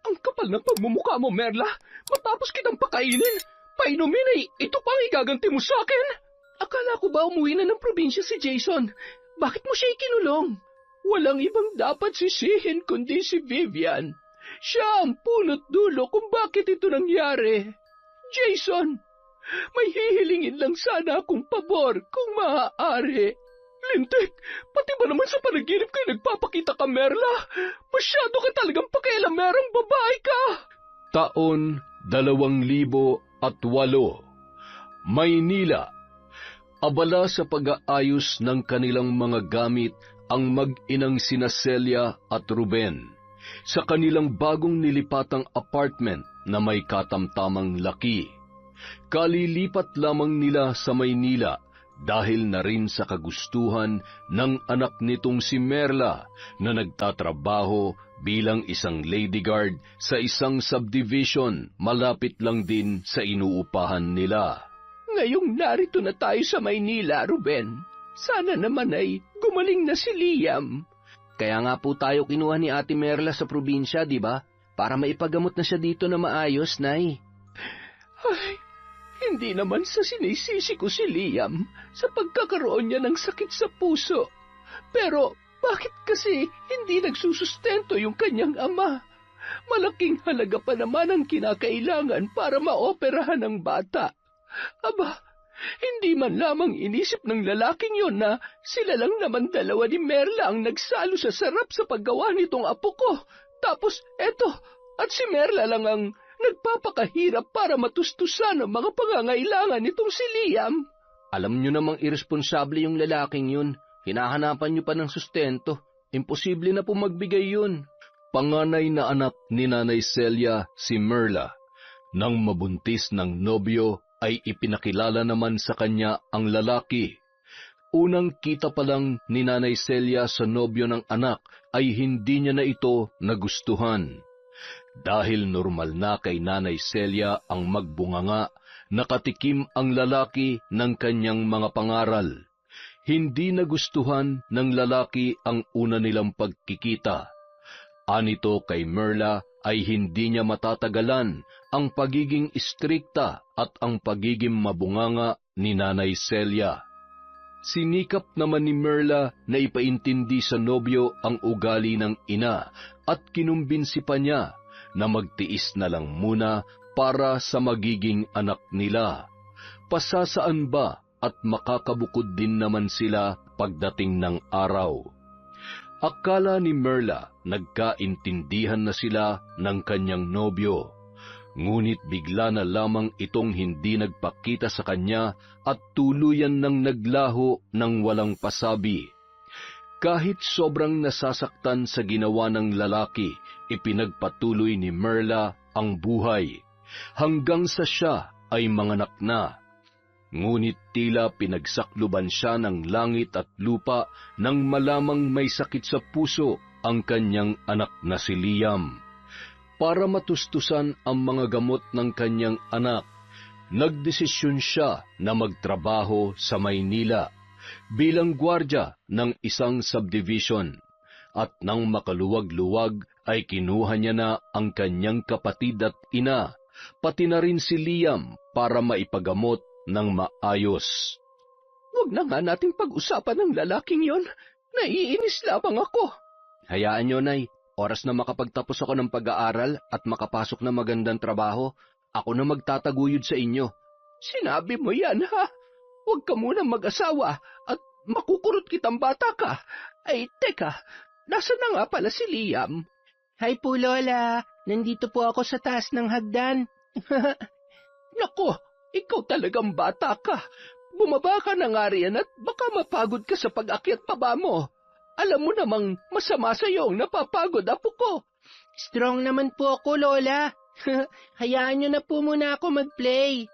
Ang kapal ng pagmumukha mo, Merla. Matapos kitang pakainin, painumin ay ito pang igaganti mo sa akin. Akala ko ba umuwi na ng probinsya si Jason? Bakit mo siya ikinulong? Walang ibang dapat sisihin kundi si Vivian. Siya ang punot dulo kung bakit ito nangyari. Jason, may hihilingin lang sana akong pabor kung maaari. Lintik, pati ba naman sa panaginip kayo nagpapakita ka, Merla? Masyado ka talagang pakialamerong babae ka! Taon 2008. Maynila. Abala sa pag-aayos ng kanilang mga gamit ang mag-inang sina Celia at Ruben sa kanilang bagong nilipatang apartment na may katamtamang laki. Kalilipat lamang nila sa Maynila dahil na rin sa kagustuhan ng anak nitong si Merla na nagtatrabaho bilang isang lady guard sa isang subdivision malapit lang din sa inuupahan nila. Ngayong narito na tayo sa Maynila, Ruben, sana naman ay gumaling na si Liam. Kaya nga po tayo kinuha ni Ate Merla sa probinsya, di ba? Para maipagamot na siya dito na maayos, Nay. Ay, hindi naman sa sinisisi ko si Liam sa pagkakaroon niya ng sakit sa puso. Pero bakit kasi hindi nagsusustento yung kanyang ama? Malaking halaga pa naman ang kinakailangan para maoperahan ang bata. Aba, hindi man lamang inisip ng lalaking yon na sila lang naman dalawa ni Merla ang nagsalo sa sarap sa paggawa nitong apo ko. Tapos eto, at si Merla lang ang nagpapakahirap para matustusan ang mga pangangailangan nitong si Liam. Alam nyo namang irresponsable yung lalaking yun. Hinahanapan nyo pa ng sustento. Imposible na po magbigay yun. Panganay na anak ni Nanay Celia si Merla. Nang mabuntis ng nobyo ay ipinakilala naman sa kanya ang lalaki. Unang kita pa lang ni Nanay Celia sa nobyo ng anak ay hindi niya na ito nagustuhan. Dahil normal na kay Nanay Celia ang magbunganga, nakatikim ang lalaki ng kanyang mga pangaral. Hindi nagustuhan ng lalaki ang una nilang pagkikita. Anito kay Merla ay hindi niya matatagalan ang pagiging istrikta at ang pagiging mabunganga ni Nanay Celia. Sinikap naman ni Merla na ipaintindi sa nobyo ang ugali ng ina at kinumbinsi pa niya na magtiis na lang muna para sa magiging anak nila. Pasasaan ba at makakabukod din naman sila pagdating ng araw. Akala ni Merla nagkaintindihan na sila ng kanyang nobyo. Ngunit bigla na lamang itong hindi nagpakita sa kanya at tuluyan ng naglaho ng walang pasabi. Kahit sobrang nasasaktan sa ginawa ng lalaki, ipinagpatuloy ni Merla ang buhay, hanggang sa siya ay manganak na. Ngunit tila pinagsakluban siya ng langit at lupa nang malamang may sakit sa puso ang kanyang anak na si Liam. Para matustusan ang mga gamot ng kanyang anak, nagdesisyon siya na magtrabaho sa Maynila bilang gwardya ng isang subdivision, at nang makaluwag-luwag ay kinuha niya na ang kanyang kapatid at ina, pati na rin si Liam para maipagamot ng maayos. Huwag na nga nating pag-usapan ng lalaking yon. Naiinis lamang ako. Hayaan nyo, Nay. Oras na makapagtapos ako ng pag-aaral at makapasok na magandang trabaho, ako na magtataguyod sa inyo. Sinabi mo yan, ha? Huwag ka muna mag-asawa at makukurot kitang bata ka. Ay, teka, nasa na nga pala si Liam? Hi po, Lola. Nandito po ako sa taas ng hagdan. Nako, ikaw talagang bata ka. Bumaba ka na nga riyan at baka mapagod ka sa pag-akyat paba mo. Alam mo namang masama sa iyo ang napapagod, apo ko. Strong naman po ako, Lola. Hayaan niyo na po muna ako mag-play.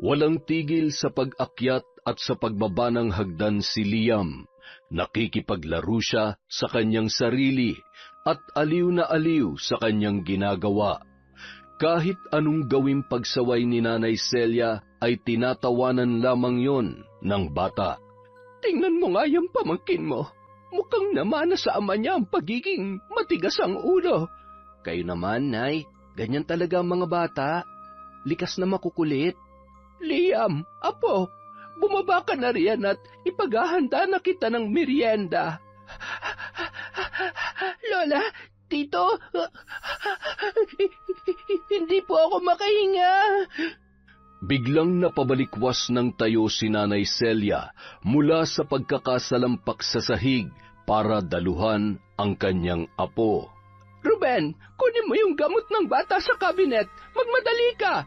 Walang tigil sa pag-akyat at sa pagbaba ng hagdan si Liam. Nakikipaglaro siya sa kanyang sarili at aliw na aliw sa kanyang ginagawa. Kahit anong gawing pagsaway ni Nanay Celia ay tinatawanan lamang yon ng bata. Tingnan mo nga yung pamangkin mo. Mukhang namana sa ama niya ang pagiging matigas ang ulo. Kayo naman, Nay. Ganyan talaga ang mga bata. Likas na makukulit. Liam, apo, bumaba ka na riyan at ipaghahanda na kita ng merienda. Lola, Tito, hindi po ako makahinga. Biglang napabalikwas ng tayo si Nanay Celia mula sa pagkakasalampak sa sahig para daluhan ang kanyang apo. Ruben, kunin mo yung gamot ng bata sa kabinet. Magmadali ka.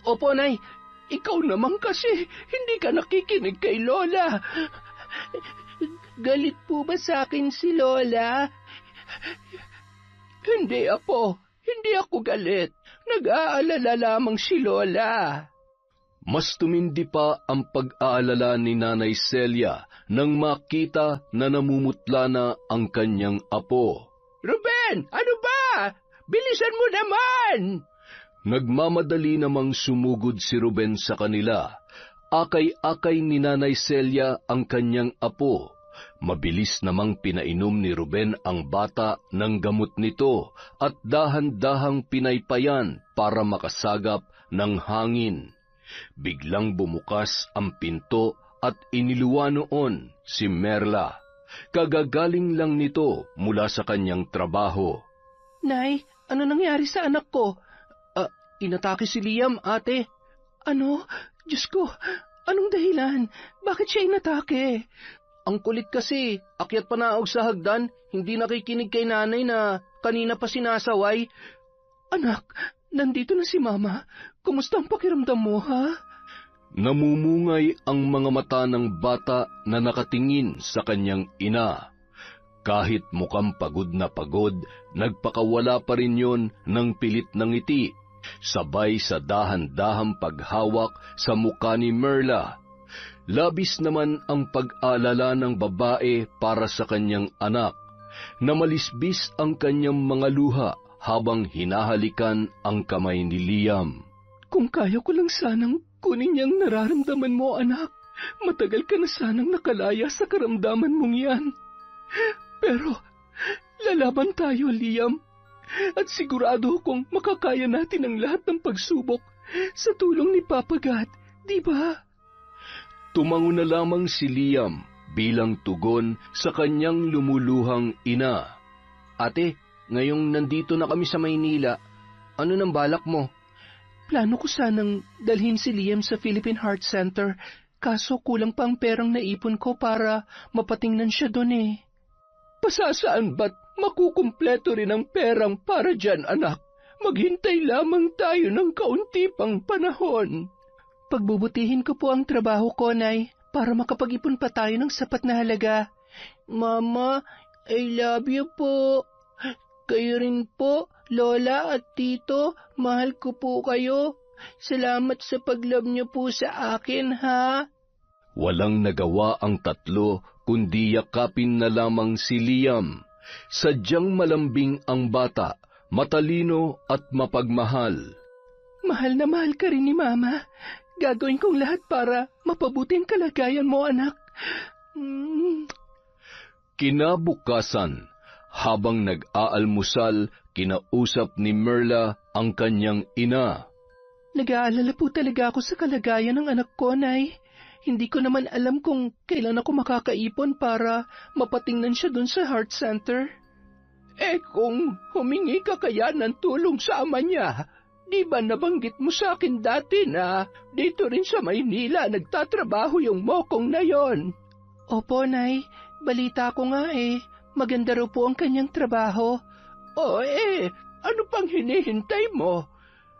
Opo, Nay. Ikaw naman kasi, hindi ka nakikinig kay Lola. Galit po ba sa akin si Lola? Hindi, Apo. Hindi ako galit. Nag-aalala lamang si Lola. Mas tumindi pa ang pag-aalala ni Nanay Celia nang makita na namumutla na ang kanyang apo. Ruben, ano ba? Bilisan mo naman! Nagmamadali namang sumugod si Ruben sa kanila. Akay-akay ni Nanay Celia ang kanyang apo. Mabilis namang pinainom ni Ruben ang bata ng gamot nito at dahan-dahang pinaypayan para makasagap ng hangin. Biglang bumukas ang pinto at iniluwa noon si Merla. Kagagaling lang nito mula sa kanyang trabaho. Nay, ano nangyari sa anak ko? Inatake si Liam, ate. Ano? Diyos ko, anong dahilan? Bakit siya inatake? Ang kulit kasi, akyat panaog sa hagdan, hindi nakikinig kay nanay na kanina pa sinasaway. Anak, nandito na si Mama. Kumusta ang pakiramdam mo, ha? Namumungay ang mga mata ng bata na nakatingin sa kanyang ina. Kahit mukhang pagod na pagod, nagpakawala pa rin yon ng pilit ng ngiti, sabay sa dahan-dahang paghawak sa mukha ni Merla. Labis naman ang pag-alala ng babae para sa kanyang anak, na malisbis ang kanyang mga luha habang hinahalikan ang kamay ni Liam. Kung kaya ko lang sanang kunin niyang nararamdaman mo, anak. Matagal ka na sanang nakalaya sa karamdaman mong yan. Pero, lalaban tayo, Liam. At sigurado kong makakaya natin ang lahat ng pagsubok sa tulong ni Papa God, di ba? Tumango na lamang si Liam bilang tugon sa kanyang lumuluhang ina. Ate, ngayong nandito na kami sa Maynila, ano nang balak mo? Plano ko sanang dalhin si Liam sa Philippine Heart Center, kaso kulang pa ang perang naipon ko para mapatingnan siya doon eh. Pasasaan ba't makukumpleto rin ang perang para dyan, anak? Maghintay lamang tayo ng kaunti pang panahon. Pagbubutihin ko po ang trabaho ko, Nay, para makapag-ipon pa tayo ng sapat na halaga. Mama, I love you po. Kayo rin po, Lola at Tito, mahal ko po kayo. Salamat sa pag-love niyo po sa akin, ha? Walang nagawa ang tatlo kundi yakapin na lamang si Liam. Sadyang malambing ang bata, matalino at mapagmahal. Mahal na mahal ka rin ni Mama. Gagawin kong lahat para mapabuti ang kalagayan mo, anak. Kinabukasan, habang nag-aalmusal, kinausap ni Merla ang kanyang ina. Nag-aalala po talaga ako sa kalagayan ng anak ko, Nay. Hindi ko naman alam kung kailan ako makakaipon para mapatingnan siya dun sa heart center. Kung humingi ka kaya ng tulong sa ama niya, di ba nabanggit mo sa akin dati na dito rin sa Maynila nagtatrabaho yung mokong na yon? Opo, Nay. Balita ko nga maganda raw po ang kanyang trabaho. Ano pang hinihintay mo?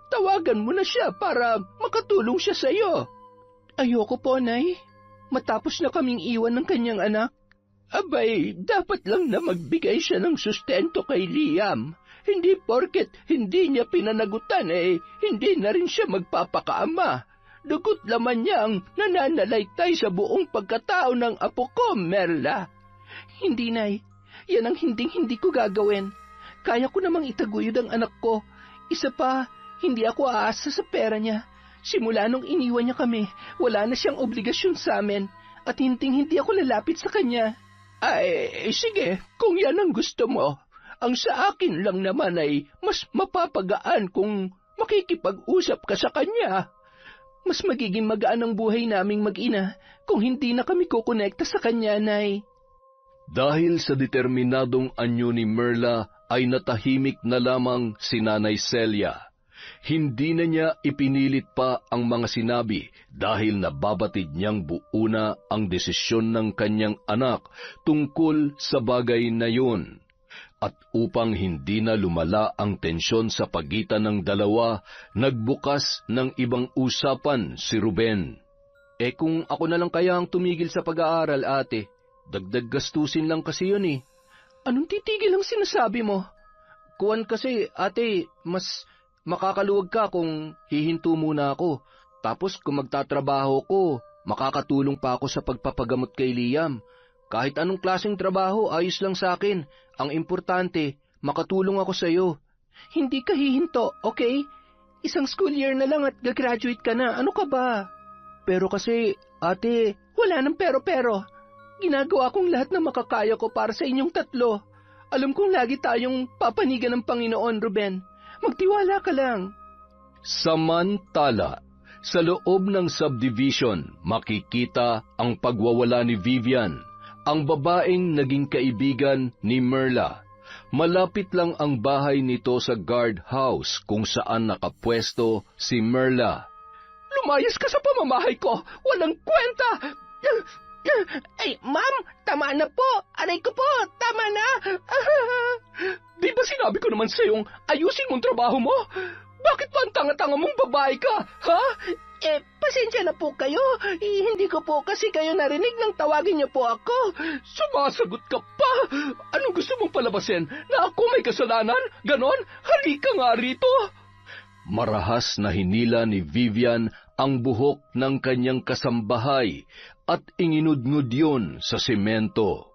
Tawagan mo na siya para makatulong siya sa iyo. Ayoko po, Nay. Matapos na kaming iwan ng kanyang anak. Abay, dapat lang na magbigay siya ng sustento kay Liam. Hindi porket hindi niya pinanagutan hindi na rin siya magpapakaama. Dugot laman niya ang nananalaytay sa buong pagkatao ng apo ko, Merla. Hindi, Nay. Yan ang hindi ko gagawin. Kaya ko namang itaguyod ang anak ko. Isa pa, hindi ako aasa sa pera niya. Simula nung iniwan niya kami, wala na siyang obligasyon sa amin at hindi ako lalapit sa kanya. Sige, kung yan ang gusto mo. Ang sa akin lang naman ay mas mapapagaan kung makikipag-usap ka sa kanya. Mas magiging magaan ang buhay naming mag-ina kung hindi na kami kukonekta sa kanya, Nay. Dahil sa determinadong anyo ni Merla ay natahimik na lamang si Nanay Celia. Hindi na niya ipinilit pa ang mga sinabi dahil nababatid niyang buo na ang desisyon ng kanyang anak tungkol sa bagay na yun. At upang hindi na lumala ang tensyon sa pagitan ng dalawa, nagbukas ng ibang usapan si Ruben. Kung ako na lang kaya ang tumigil sa pag-aaral, ate, dagdag gastusin lang kasi yun eh. Anong titigil ang sinasabi mo? Kuwan kasi, ate, mas makakaluwag ka kung hihinto muna ako. Tapos kung magtatrabaho ko, makakatulong pa ako sa pagpapagamot kay Liam. Kahit anong klaseng trabaho, ayos lang sa akin. Ang importante, makatulong ako sa iyo. Hindi ka hihinto, okay? Isang school year na lang at gagraduate ka na. Ano ka ba? Pero kasi, ate, wala nang pero-pero. Ginagawa kong lahat na makakaya ko para sa inyong tatlo. Alam kong lagi tayong papanigan ng Panginoon, Ruben. Magtiwala ka lang. Samantala, sa loob ng subdivision, makikita ang pagwawala ni Vivian, ang babaeng naging kaibigan ni Merla. Malapit lang ang bahay nito sa guardhouse kung saan nakapwesto si Merla. Lumayas ka sa pamamahay ko! Walang kwenta! Ay, ma'am, tama na po! Aray ko po, tama na! Di ba sinabi ko naman sa'yong ayusin mong trabaho mo? Bakit pa ang tanga-tanga mong babae ka, ha? Pasensya na po kayo. Hindi ko po kasi kayo narinig nang tawagin niyo po ako. Sumasagot ka pa! Anong gusto mong palabasin? Na ako may kasalanan? Ganon? Halika nga rito! Marahas na hinila ni Vivian ang buhok ng kanyang kasambahay at inginudngod yun sa semento.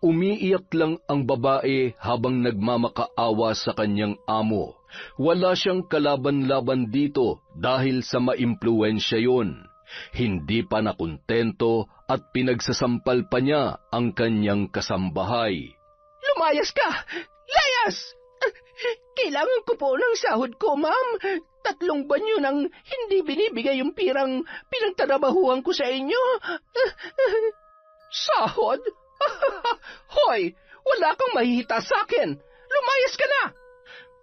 Umiiyak lang ang babae habang nagmamakaawa sa kanyang amo. Wala siyang kalaban-laban dito dahil sa maimpluwensya yun. Hindi pa nakontento at pinagsasampal pa niya ang kanyang kasambahay. Lumayas ka! Layas! Kailangan ko po ng sahod ko, ma'am. 3 buwan yun ang hindi binibigay yung pirang pinagtatrabahuhan ko sa inyo. Sahod? Hoy, wala kang mahihita sa akin. Lumayas ka na!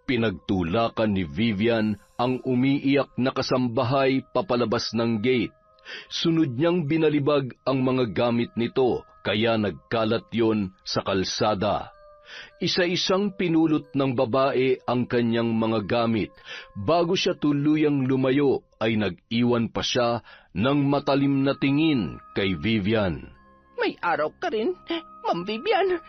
Pinagtulakan ni Vivian ang umiiyak na kasambahay papalabas ng gate. Sunod niyang binalibag ang mga gamit nito, kaya nagkalat yon sa kalsada. Isa-isang pinulot ng babae ang kanyang mga gamit. Bago siya tuluyang lumayo, ay nag-iwan pa siya ng matalim na tingin kay Vivian. May araw ka rin, Ma'am Vivian.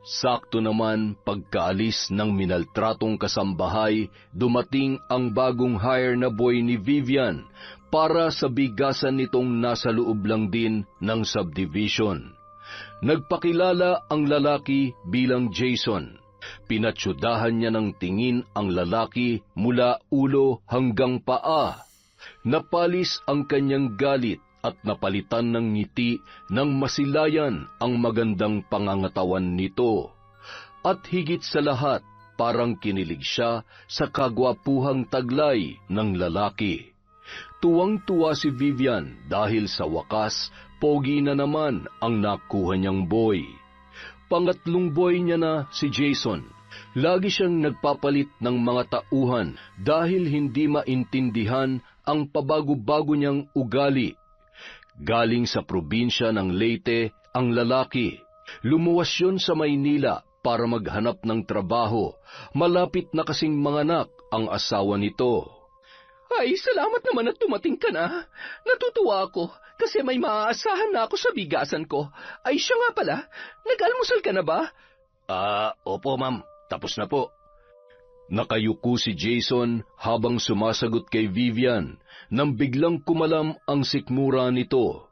Sakto naman pagkaalis ng minaltratong kasambahay, dumating ang bagong hire na boy ni Vivian para sa bigasan nitong nasa loob lang din ng subdivision. Nagpakilala ang lalaki bilang Jason. Pinatsyudahan niya ng tingin ang lalaki mula ulo hanggang paa. Napalis ang kanyang galit at napalitan ng ngiti ng masilayan ang magandang pangangatawan nito. At higit sa lahat, parang kinilig siya sa kagwapuhang taglay ng lalaki. Tuwang-tuwa si Vivian dahil sa wakas, pogi na naman ang nakuha niyang boy. Pangatlong boy niya na si Jason. Lagi siyang nagpapalit ng mga tauhan dahil hindi maintindihan ang pabago-bago niyang ugali. Galing sa probinsya ng Leyte ang lalaki. Lumuwas yun sa Maynila para maghanap ng trabaho. Malapit na kasing manganak ang asawa nito. Ay, salamat naman at dumating ka na. Natutuwa ako kasi may maaasahan na ako sa bigasan ko. Ay, siya nga pala, nag-almusal ka na ba? Opo ma'am, tapos na po. Nakayuko si Jason habang sumasagot kay Vivian nang biglang kumalam ang sikmura nito.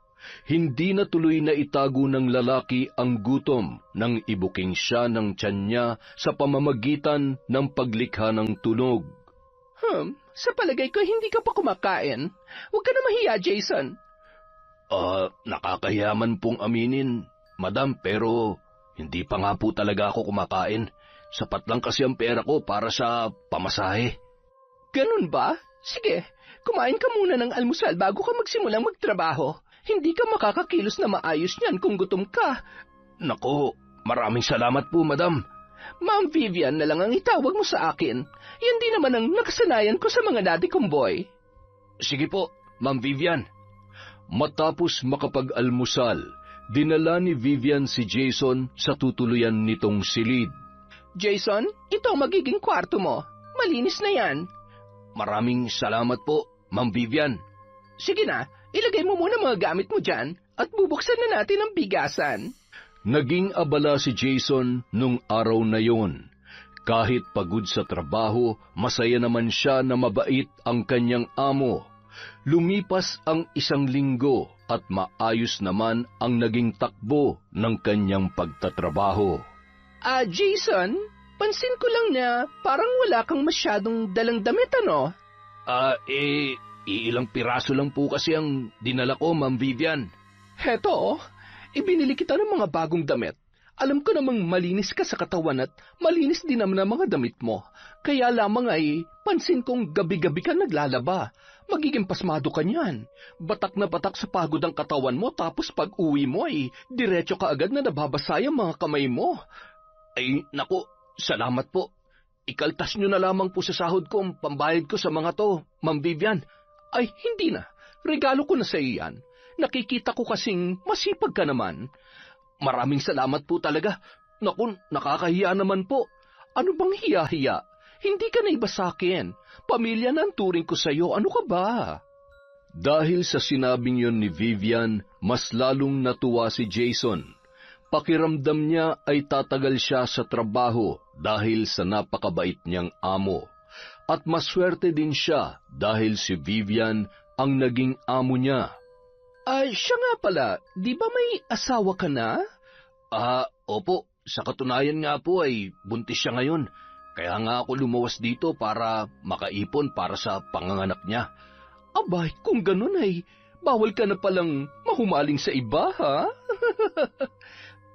Hindi na tuloy na itago ng lalaki ang gutom nang ibuking siya ng tiyan niya sa pamamagitan ng paglikha ng tunog. Sa palagay ko hindi ka pa kumakain. Huwag ka na mahiya, Jason. Nakakahiyaman pong aminin, madam, pero hindi pa nga po talaga ako kumakain. Sapat lang kasi ang pera ko para sa pamasahe. Ganun ba? Sige, kumain ka muna ng almusal bago ka magsimulang magtrabaho. Hindi ka makakakilos na maayos niyan kung gutom ka. Nako, maraming salamat po, madam. Ma'am Vivian na lang ang itawag mo sa akin. Yan din naman ang nakasanayan ko sa mga dati kong boy. Sige po, Ma'am Vivian. Matapos makapag-almusal, dinala ni Vivian si Jason sa tutuluyan nitong silid. Jason, ito ang magiging kwarto mo. Malinis na yan. Maraming salamat po, Ma'am Vivian. Sige na, ilagay mo muna mga gamit mo dyan at bubuksan na natin ang bigasan. Naging abala si Jason nung araw na yon. Kahit pagod sa trabaho, masaya naman siya na mabait ang kanyang amo. Lumipas ang 1 linggo at maayos naman ang naging takbo ng kanyang pagtatrabaho. Jason, pansin ko lang na parang wala kang masyadong dalang damit, ano? Ilang piraso lang po kasi ang dinala ko, Ma'am Vivian. Heto, ibinili kita ng mga bagong damit. Alam ko namang malinis ka sa katawan at malinis din naman ang mga damit mo. Kaya lamang ay pansin kong gabi-gabi ka naglalaba. Magiging pasmado ka niyan. Batak na batak sa pagod ang katawan mo tapos pag uwi mo ay diretso ka agad na nababasay ang mga kamay mo. Ay, naku, salamat po. Ikaltas nyo na lamang po sa sahod ko ang pambayad ko sa mga to, Ma'am Vivian. Ay, hindi na. Regalo ko na sa iyo yan. Nakikita ko kasing masipag ka naman. Maraming salamat po talaga. Naku, nakakahiya naman po. Ano bang hiya-hiya? Hindi ka na iba sa akin. Pamilya na ang turing ko sa iyo. Ano ka ba? Dahil sa sinabing yon ni Vivian, mas lalong natuwa si Jason. Pakiramdam niya ay tatagal siya sa trabaho dahil sa napakabait niyang amo. At maswerte din siya dahil si Vivian ang naging amo niya. Siya nga pala, di ba may asawa ka na? Opo. Sa katunayan nga po ay buntis siya ngayon. Kaya nga ako lumawas dito para makaipon para sa panganganak niya. Abay, kung ganun ay bawal ka na palang mahumaling sa iba, ha?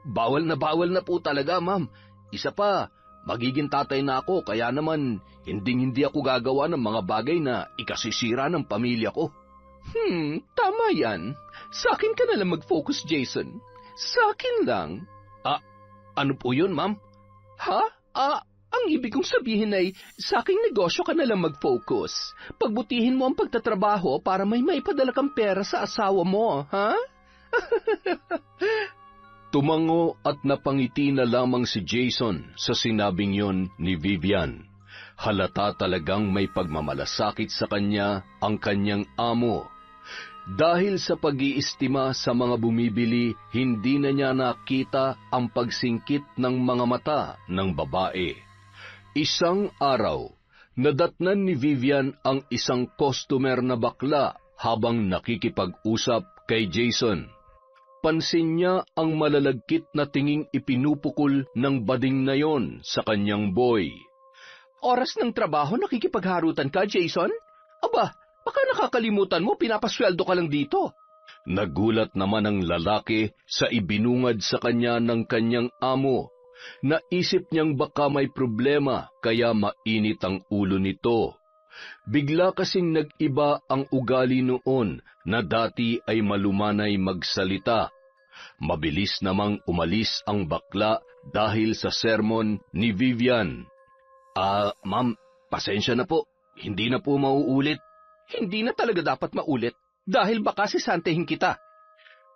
Bawal na po talaga, ma'am. Isa pa, magiging tatay na ako kaya naman hindi ako gagawa ng mga bagay na ikasisira ng pamilya ko. Tama yan. Sa akin ka na lang mag-focus, Jason. Sa akin lang. Ano po yun, ma'am? Ha? Ang ibig kong sabihin ay, sa aking negosyo ka na lang mag-focus. Pagbutihin mo ang pagtatrabaho para may maipadala kang pera sa asawa mo, ha? Tumango at napangiti na lamang si Jason sa sinabing yon ni Vivian. Halata talagang may pagmamalasakit sa kanya ang kanyang amo. Dahil sa pag-iistima sa mga bumibili, hindi na niya nakita ang pagsingkit ng mga mata ng babae. Isang araw, nadatnan ni Vivian ang isang customer na bakla habang nakikipag-usap kay Jason. Pansin niya ang malalagkit na tinging ipinupukol ng bading na yon sa kanyang boy. Oras ng trabaho, nakikipagharutan ka, Jason? Aba, baka nakakalimutan mo, pinapasweldo ka lang dito. Nagulat naman ang lalaki sa ibinungad sa kanya ng kanyang amo. Naisip niyang baka may problema kaya mainit ang ulo nito. Bigla kasing nag-iba ang ugali noon na dati ay malumanay magsalita. Mabilis namang umalis ang bakla dahil sa sermon ni Vivian. Ma'am, pasensya na po. Hindi na po mauulit. Hindi na talaga dapat maulit dahil baka sisantehin kita.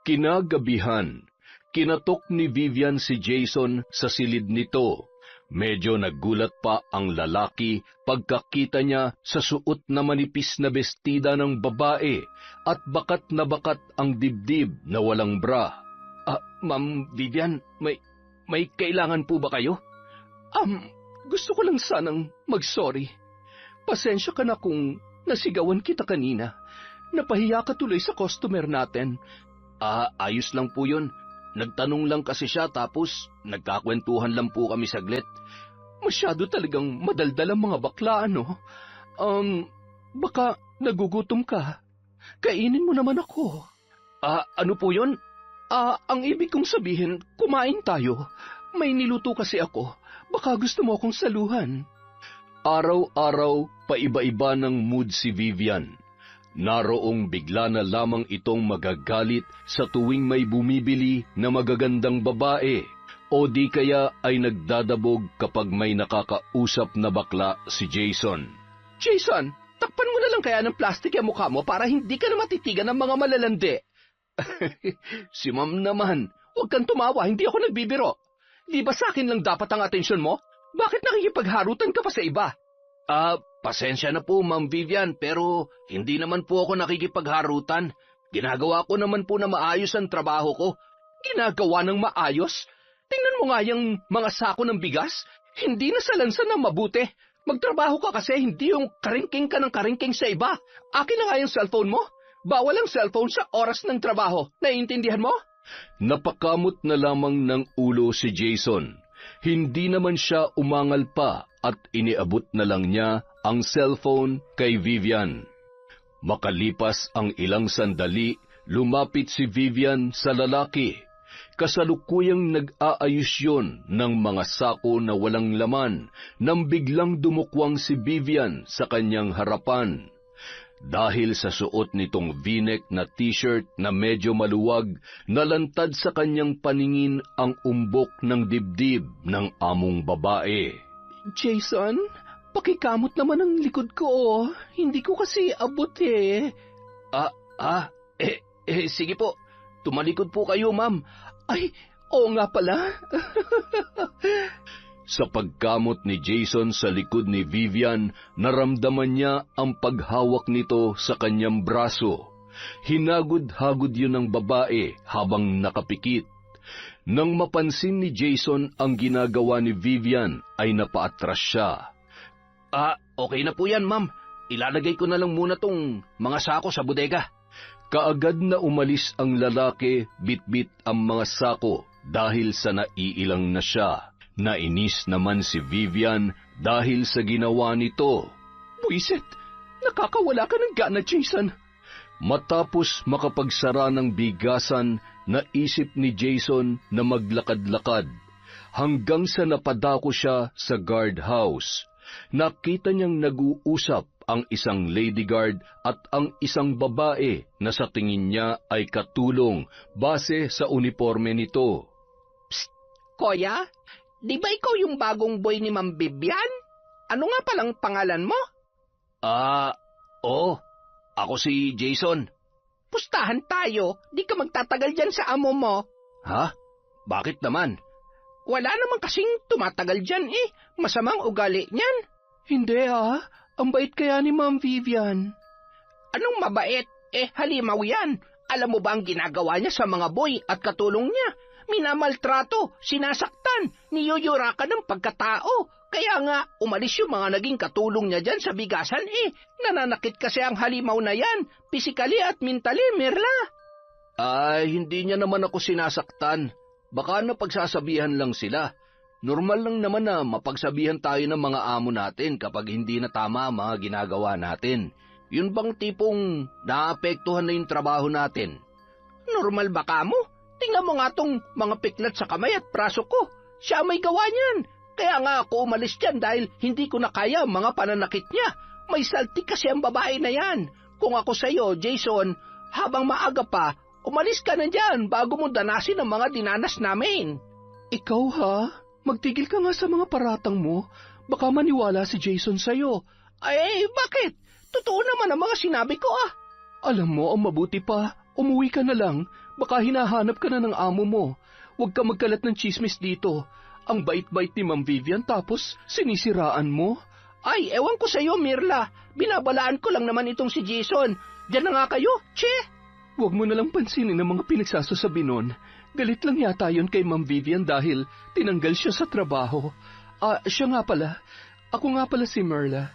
Kinagabihan, kinatok ni Vivian si Jason sa silid nito. Medyo nagulat pa ang lalaki pagkakita niya sa suot na manipis na bestida ng babae at bakat na bakat ang dibdib na walang bra. Ma'am Vivian, may kailangan po ba kayo? Gusto ko lang sanang mag-sorry. Pasensya ka na kung nasigawan kita kanina. Napahiya ka tuloy sa customer natin. Ayos lang po yun. Nagtanong lang kasi siya tapos nagkakwentuhan lang po kami saglit. Masyado talagang madaldal ang mga bakla, ano? Baka nagugutom ka. Kainin mo naman ako. Ano po yun? Ang ibig kong sabihin, kumain tayo. May niluto kasi ako. Baka gusto mo akong saluhan. Araw-araw, paiba-iba ng mood si Vivian. Naroong bigla na lamang itong magagalit sa tuwing may bumibili na magagandang babae, o di kaya ay nagdadabog kapag may nakakausap na bakla si Jason. Jason, takpan mo na lang kaya ng plastic ang mukha mo para hindi ka na matitigan ng mga malalandi. Si Ma'am naman, huwag kang tumawa, hindi ako nagbibiro. Di ba sa akin lang dapat ang atensyon mo? Bakit nakikipagharutan ka pa sa iba? Pasensya na po, Ma'am Vivian, pero hindi naman po ako nakikipagharutan. Ginagawa ko naman po na maayos ang trabaho ko. Ginagawa ng maayos? Tingnan mo nga yung mga sako ng bigas. Hindi na salansan ng mabuti. Magtrabaho ka kasi hindi yung karingking ka ng karingking sa iba. Akin na nga yung cellphone mo. Bawal ang cellphone sa oras ng trabaho. Naiintindihan mo? Napakamot na lamang ng ulo si Jason. Hindi naman siya umangal pa at iniabot na lang niya ang cellphone kay Vivian. Makalipas ang ilang sandali, lumapit si Vivian sa lalaki. Kasalukuyang nag-aayos yun ng mga sako na walang laman nang biglang dumukwang si Vivian sa kanyang harapan. Dahil sa suot nitong V-neck na t-shirt na medyo maluwag, nalantad sa kanyang paningin ang umbok ng dibdib ng among babae. Jason, pakikamot naman ang likod ko. Hindi ko kasi abot eh. Sige po. Tumalikod po kayo, ma'am. Ay, oo nga pala. Sa pagkamot ni Jason sa likod ni Vivian, naramdaman niya ang paghawak nito sa kanyang braso. Hinagod-hagod yun ng babae habang nakapikit. Nang mapansin ni Jason ang ginagawa ni Vivian, ay napaatras siya. Okay na po yan, ma'am. Ilalagay ko na lang muna tong mga sako sa bodega. Kaagad na umalis ang lalaki, bitbit ang mga sako dahil sa naiilang na siya. Nainis naman si Vivian dahil sa ginawa nito. Buisit, nakakawala ka ng gana, Jason. Matapos makapagsara ng bigasan, naisip ni Jason na maglakad-lakad hanggang sa napadako siya sa guardhouse. Nakita niyang nag-uusap ang isang lady guard at ang isang babae na sa tingin niya ay katulong base sa uniforme nito. Psst! Kuya, di ba ikaw yung bagong boy ni Ma'am Vivian? Ano nga palang pangalan mo? Oo. Ako si Jason. Pustahan tayo. Di ka magtatagal dyan sa amo mo. Ha? Bakit naman? Wala naman kasing tumatagal dyan eh. Masamang ugali niyan. Hindi ang bait kaya ni Ma'am Vivian. Anong mabait? Halimaw yan. Alam mo ba ang ginagawa niya sa mga boy at katulong niya? Minamaltrato, sinasaktan, niyuyurakan ng pagkatao. Kaya nga, umalis yung mga naging katulong niya dyan sa bigasan Nananakit kasi ang halimaw na yan, pisikali at mentally, Mirla. Hindi niya naman ako sinasaktan. Baka napagsasabihan lang sila. Normal lang naman na mapagsabihan tayo ng mga amo natin kapag hindi na tama ang mga ginagawa natin. Yun bang tipong naapektuhan na yung trabaho natin? Normal ba ka mo? Tingnan mo nga tong mga piklat sa kamay at braso ko. Siya may gawa niyan. Kaya nga ako umalis dyan dahil hindi ko na kaya ang mga pananakit niya. May saltik kasi ang babae na yan. Kung ako sa'yo, Jason, habang maaga pa, umalis ka na dyan bago mo danasin ang mga dinanas namin. Ikaw ha? Magtigil ka nga sa mga paratang mo. Baka maniwala si Jason sa'yo. Bakit? Totoo naman ang mga sinabi ko Alam mo, ang mabuti pa, umuwi ka na lang. Baka hinahanap ka na ng amo mo. Huwag ka magkalat ng chismis dito. Ang bait-bait ni Ma'am Vivian tapos sinisiraan mo. Ewan ko sa'yo, Mirla. Binabalaan ko lang naman itong si Jason. Diyan na nga kayo, che! Huwag mo nalang pansinin ang mga pinagsasasabi nun. Galit lang yata yun kay Ma'am Vivian dahil tinanggal siya sa trabaho. Siya nga pala. Ako nga pala si Merla.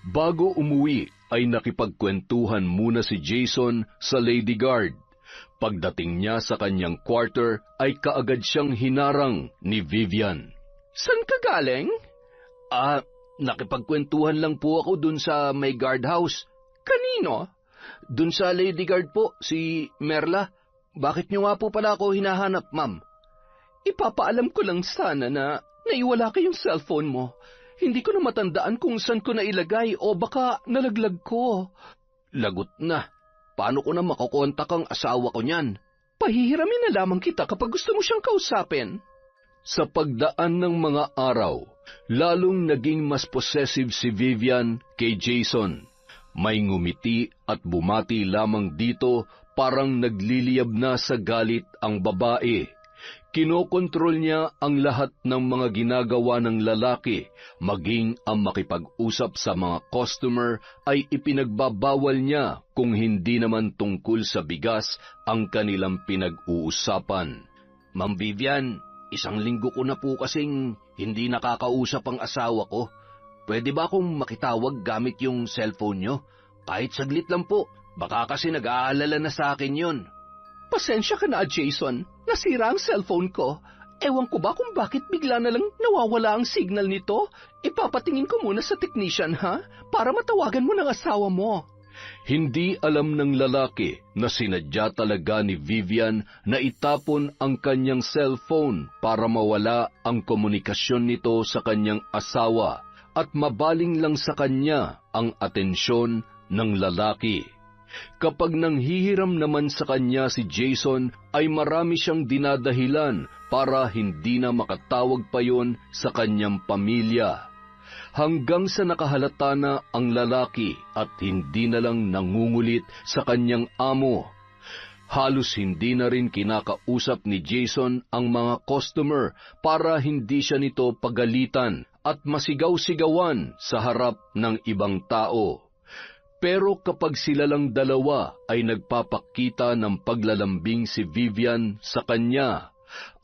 Bago umuwi ay nakipagkwentuhan muna si Jason sa lady guard. Pagdating niya sa kanyang quarter ay kaagad siyang hinarang ni Vivian. San ka galing? Nakipagkwentuhan lang po ako dun sa may guardhouse. Kanino? Dun sa lady guard po, si Merla. Bakit niyo nga po pala ako hinahanap, ma'am? Ipapaalam ko lang sana na naiwala kayong cellphone mo. Hindi ko na matandaan kung saan ko nailagay o baka nalaglag ko. Lagot na. Paano ko na makukontak ang asawa ko niyan? Pahihiramin na lamang kita kapag gusto mo siyang kausapin. Sa pagdaan ng mga araw, lalong naging mas possessive si Vivian kay Jason. May ngumiti at bumati lamang dito, parang nagliliyab na sa galit ang babae. Kinokontrol niya ang lahat ng mga ginagawa ng lalaki, maging ang makipag-usap sa mga customer ay ipinagbabawal niya kung hindi naman tungkol sa bigas ang kanilang pinag-uusapan. Ma'am Vivian, 1 linggo ko na po kasing hindi nakakausap ang asawa ko. Pwede ba akong makitawag gamit yung cellphone nyo? Kahit saglit lang po, baka kasi nag-aalala na sa akin yun. Pasensya ka na, Jason. Nasira ang cellphone ko. Ewan ko ba kung bakit bigla na lang nawawala ang signal nito? Ipapatingin ko muna sa technician, ha? Para matawagan mo ng asawa mo. Hindi alam ng lalaki na sinadya talaga ni Vivian na itapon ang kanyang cellphone para mawala ang komunikasyon nito sa kanyang asawa at mabaling lang sa kanya ang atensyon ng lalaki. Kapag nanghihiram naman sa kanya si Jason, ay marami siyang dinadahilan para hindi na makatawag pa yon sa kanyang pamilya. Hanggang sa nakahalata na ang lalaki at hindi na lang nangungulit sa kanyang amo. Halos hindi na rin kinakausap ni Jason ang mga customer para hindi siya nito pagalitan at masigaw-sigawan sa harap ng ibang tao. Pero kapag sila lang dalawa ay nagpapakita ng paglalambing si Vivian sa kanya,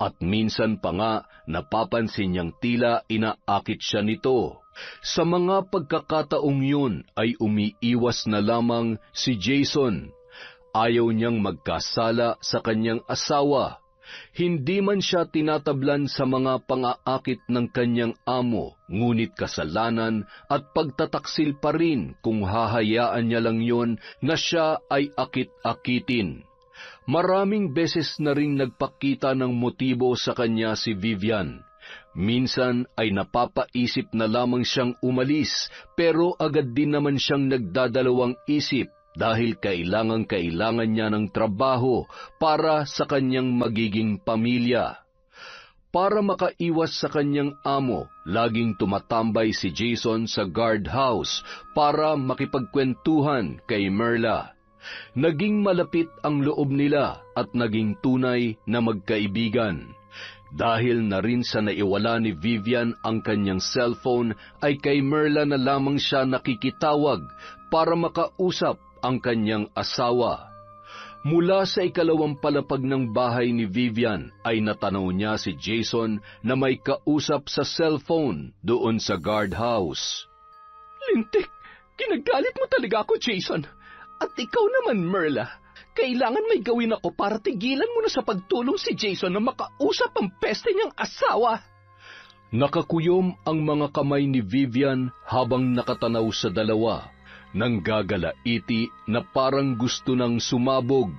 at minsan pa nga napapansin niyang tila inaakit siya nito. Sa mga pagkakataong yun ay umiiwas na lamang si Jason. Ayaw niyang magkasala sa kanyang asawa. Hindi man siya tinatablan sa mga pang-aakit ng kanyang amo, ngunit kasalanan at pagtataksil pa rin kung hahayaan niya lang yon na siya ay akit-akitin. Maraming beses na ring nagpakita ng motibo sa kanya si Vivian. Minsan ay napapaisip na lamang siyang umalis, pero agad din naman siyang nagdadalawang isip dahil kailangan niya ng trabaho para sa kanyang magiging pamilya. Para makaiwas sa kanyang amo, laging tumatambay si Jason sa guardhouse para makipagkwentuhan kay Merla. Naging malapit ang loob nila at naging tunay na magkaibigan. Dahil na rin sa naiwala ni Vivian ang kanyang cellphone, ay kay Merla na lamang siya nakikitawag para makausap ang kanyang asawa. Mula sa 2 palapag ng bahay ni Vivian ay natanaw niya si Jason na may kausap sa cellphone doon sa guardhouse. Lintik, ginagalit mo talaga ako, Jason. At ikaw naman, Merla. Kailangan may gawin ako para tigilan mo na sa pagtulong si Jason na makausap ang peste niyang asawa. Nakakuyom ang mga kamay ni Vivian habang nakatanaw sa dalawa. Nanggagalaiti na parang gusto nang sumabog.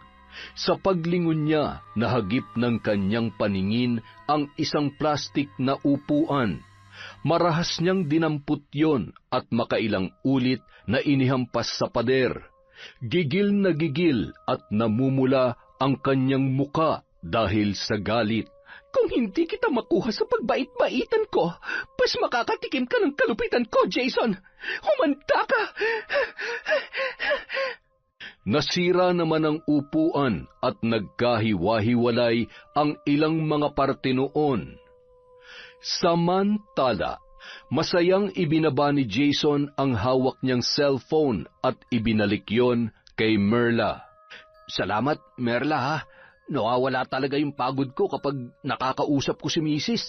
Sa paglingon niya, nahagip ng kanyang paningin ang isang plastik na upuan. Marahas niyang dinampot yon at makailang ulit na inihampas sa pader. Gigil na gigil at namumula ang kanyang muka dahil sa galit. Kung hindi kita makuha sa pagbait-baitan ko, pas makakatikim ka ng kalupitan ko, Jason. Humanda ka! Nasira naman ang upuan at nagkahiwa-hiwalay ang ilang mga parte noon. Samantala, masayang ibinaba ni Jason ang hawak niyang cellphone at ibinalik yon kay Merla. Salamat, Merla, ha? Nawawala talaga yung pagod ko kapag nakakausap ko si Mrs.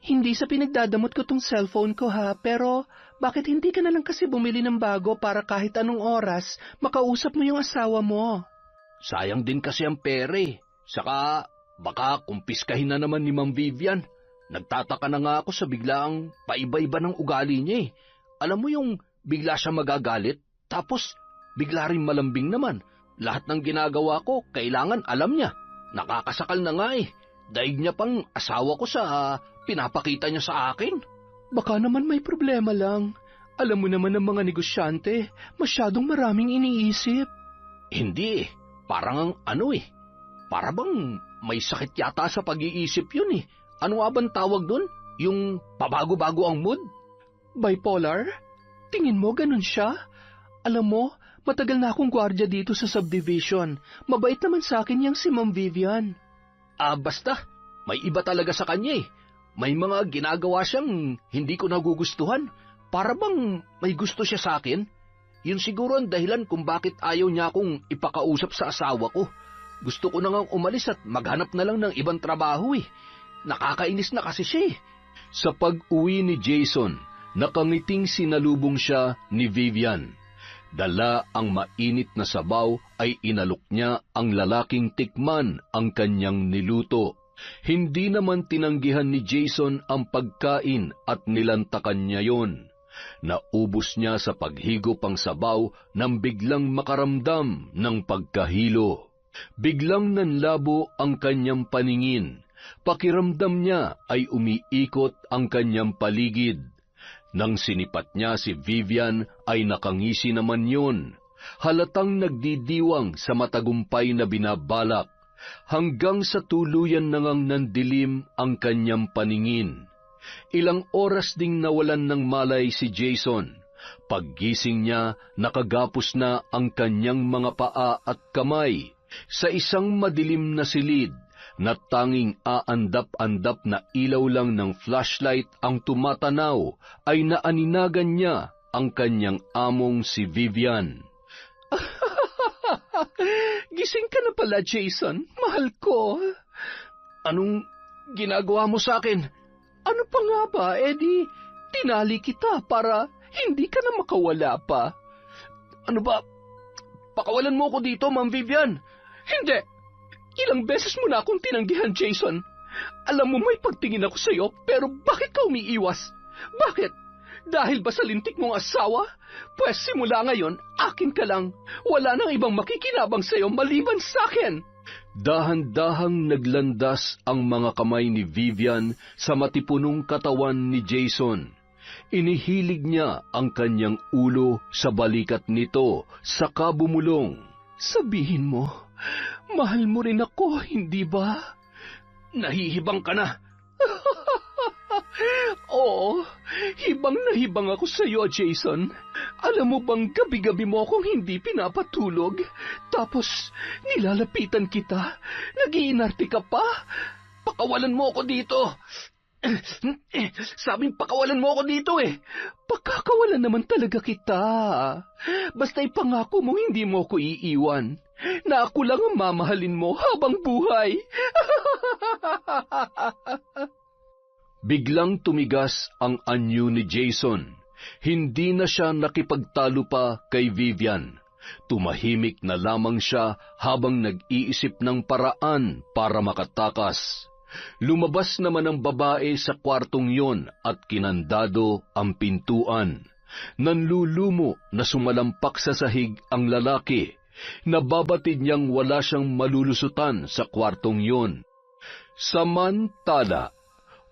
Hindi sa pinagdadamot ko tong cellphone ko, ha, pero bakit hindi ka na lang kasi bumili ng bago para kahit anong oras makausap mo yung asawa mo? Sayang din kasi ang pere. Saka baka kumpiskahin na naman ni Ma'am Vivian. Nagtataka na nga ako sa biglaang paiba-iba ng ugali niya eh. Alam mo yung bigla siya magagalit, tapos bigla rin malambing naman. Lahat ng ginagawa ko, kailangan alam niya. nakakasakal na nga eh. Daig niya pang asawa ko sa pinapakita niya sa akin. Baka naman may problema lang. Alam mo naman ng mga negosyante, masyadong maraming iniisip. Hindi eh. Parang para bang may sakit yata sa pag-iisip yun eh. Ano nga bang tawag dun? Yung pabago-bago ang mood? Bipolar? Tingin mo ganun siya? Alam mo, matagal na akong gwardya dito sa subdivision. Mabait naman sa akin yang si Ma'am Vivian. Basta, may iba talaga sa kanya eh. May mga ginagawa siyang hindi ko nagugustuhan. Para bang may gusto siya sa akin? Yun siguro ang dahilan kung bakit ayaw niya akong ipakausap sa asawa ko. Gusto ko na ngang umalis at maghanap na lang ng ibang trabaho eh. Nakakainis na kasi siya eh. Sa pag-uwi ni Jason, nakangiting sinalubong siya ni Vivian. Dala ang mainit na sabaw ay inalok niya ang lalaking tikman ang kanyang niluto. Hindi naman tinanggihan ni Jason ang pagkain at nilantakan niya yon. Naubos niya sa paghigop ang sabaw nang biglang makaramdam ng pagkahilo. Biglang nanlabo ang kanyang paningin. Pakiramdam niya ay umiikot ang kanyang paligid. Nang sinipat niya si Vivian ay nakangisi naman yun. Halatang nagdidiwang sa matagumpay na binabalak. Hanggang sa tuluyan na ngang nandilim ang kanyang paningin. Ilang oras ding nawalan ng malay si Jason. Paggising niya, nakagapos na ang kanyang mga paa at kamay sa isang madilim na silid na tanging aandap-andap na ilaw lang ng flashlight ang tumatanaw ay naaninagan niya ang kanyang among si Vivian. Gising ka na pala, Jason. Mahal ko. Anong ginagawa mo sa akin? Ano pa nga ba, Eddie? Tinali kita para hindi ka na makawala pa. Ano ba? Pakawalan mo ko dito, Ma'am Vivian. Hindi. Ilang beses mo na akong tinanggihan, Jason. Alam mo may pagtingin ako sa'yo, pero bakit ka umiiwas? Bakit? Dahil ba sa lintik mong asawa? Pwes simula ngayon, akin ka lang. Wala nang ibang makikinabang sa'yo maliban sa akin. Dahan-dahang naglandas ang mga kamay ni Vivian sa matipunong katawan ni Jason. Inihilig niya ang kanyang ulo sa balikat nito, saka bumulong. Sabihin mo, mahal mo rin ako, hindi ba? Nahihibang ka na. Oo, hibang na hibang ako sa iyo, Jason. Alam mo bang gabi-gabi mo akong hindi pinapatulog? Tapos nilalapitan kita, nag-iinarte ka pa? Pakawalan mo ako dito. Sabing pakawalan mo ako dito eh. Pakakawalan naman talaga kita. Basta ipangako mo hindi mo ako iiwan. Na ako lang ang mamahalin mo habang buhay. Biglang tumigas ang anyo ni Jason. Hindi na siya nakipagtalo pa kay Vivian. Tumahimik na lamang siya habang nag-iisip ng paraan para makatakas. Lumabas naman ang babae sa kwartong yon at kinandado ang pintuan. Nanlulumo na sumalampak sa sahig ang lalaki. Nababatid niyang wala siyang malulusutan sa kwartong yon. Samantala,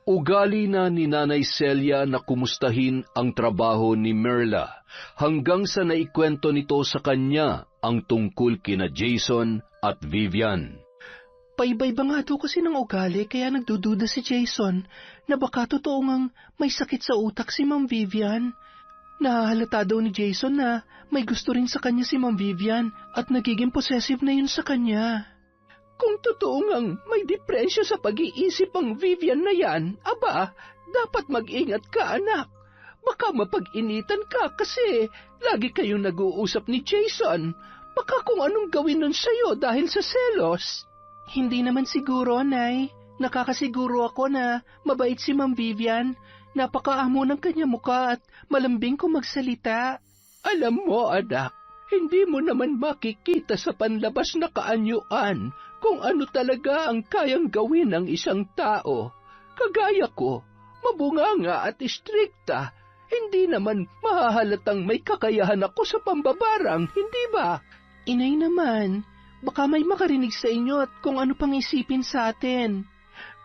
ugali na ni Nanay Celia na kumustahin ang trabaho ni Merla hanggang sa naikwento nito sa kanya ang tungkol kina Jason at Vivian. Paibay-ba nga daw kasi ng ugali kaya nagdududa si Jason na baka totoo ngang may sakit sa utak si Ma'am Vivian. Nahahalata daw ni Jason na may gusto rin sa kanya si Ma'am Vivian at nagiging possessive na yun sa kanya. Kung totoo ngang may depresya sa pag-iisip ang Vivian na yan, aba, dapat mag-ingat ka, anak. Baka mapag-initan ka kasi lagi kayong nag-uusap ni Jason. Baka kung anong gawin nun sa'yo dahil sa selos. Hindi naman siguro, Nay. Nakakasiguro ako na mabait si Ma'am Vivian. Napakaamo ng kanya mukha at malambing kung magsalita. Alam mo, anak, hindi mo naman makikita sa panlabas na kaanyuan kung ano talaga ang kayang gawin ng isang tao. Kagaya ko, mabunganga at istrikta, hindi naman mahahalatang may kakayahan ako sa pambabarang, hindi ba? Inay naman, Baka may makarinig sa inyo at kung ano pang isipin sa atin.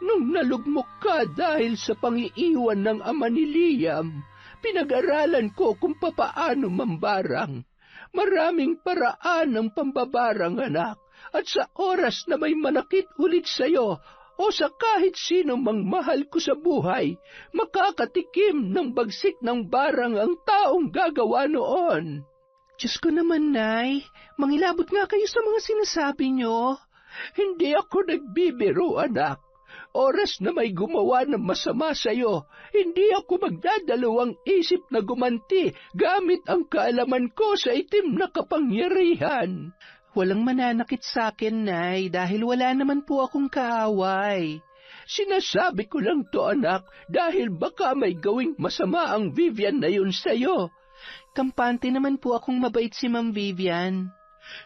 Nung nalugmok ka dahil sa pangiiwan ng ama ni Liam, pinag-aralan ko kung papaano mambarang. Maraming paraan ng pambabarang, anak, at sa oras na may manakit ulit sa'yo o sa kahit sino mang mahal ko sa buhay, makakatikim ng bagsik ng barang ang taong gagawa noon. Diyos ko naman, Nay, mangilabot nga kayo sa mga sinasabi nyo. Hindi ako nagbibiro, anak. Oras na may gumawa ng masama sa'yo, hindi ako magdadalawang isip na gumanti gamit ang kaalaman ko sa itim na kapangyarihan. Walang mananakit sa akin, Nay, dahil wala naman po akong kaaway. Sinasabi ko lang to, anak, dahil baka may gawing masama ang Vivian na yun sa'yo. Kampante naman po akong mabait si Ma'am Vivian.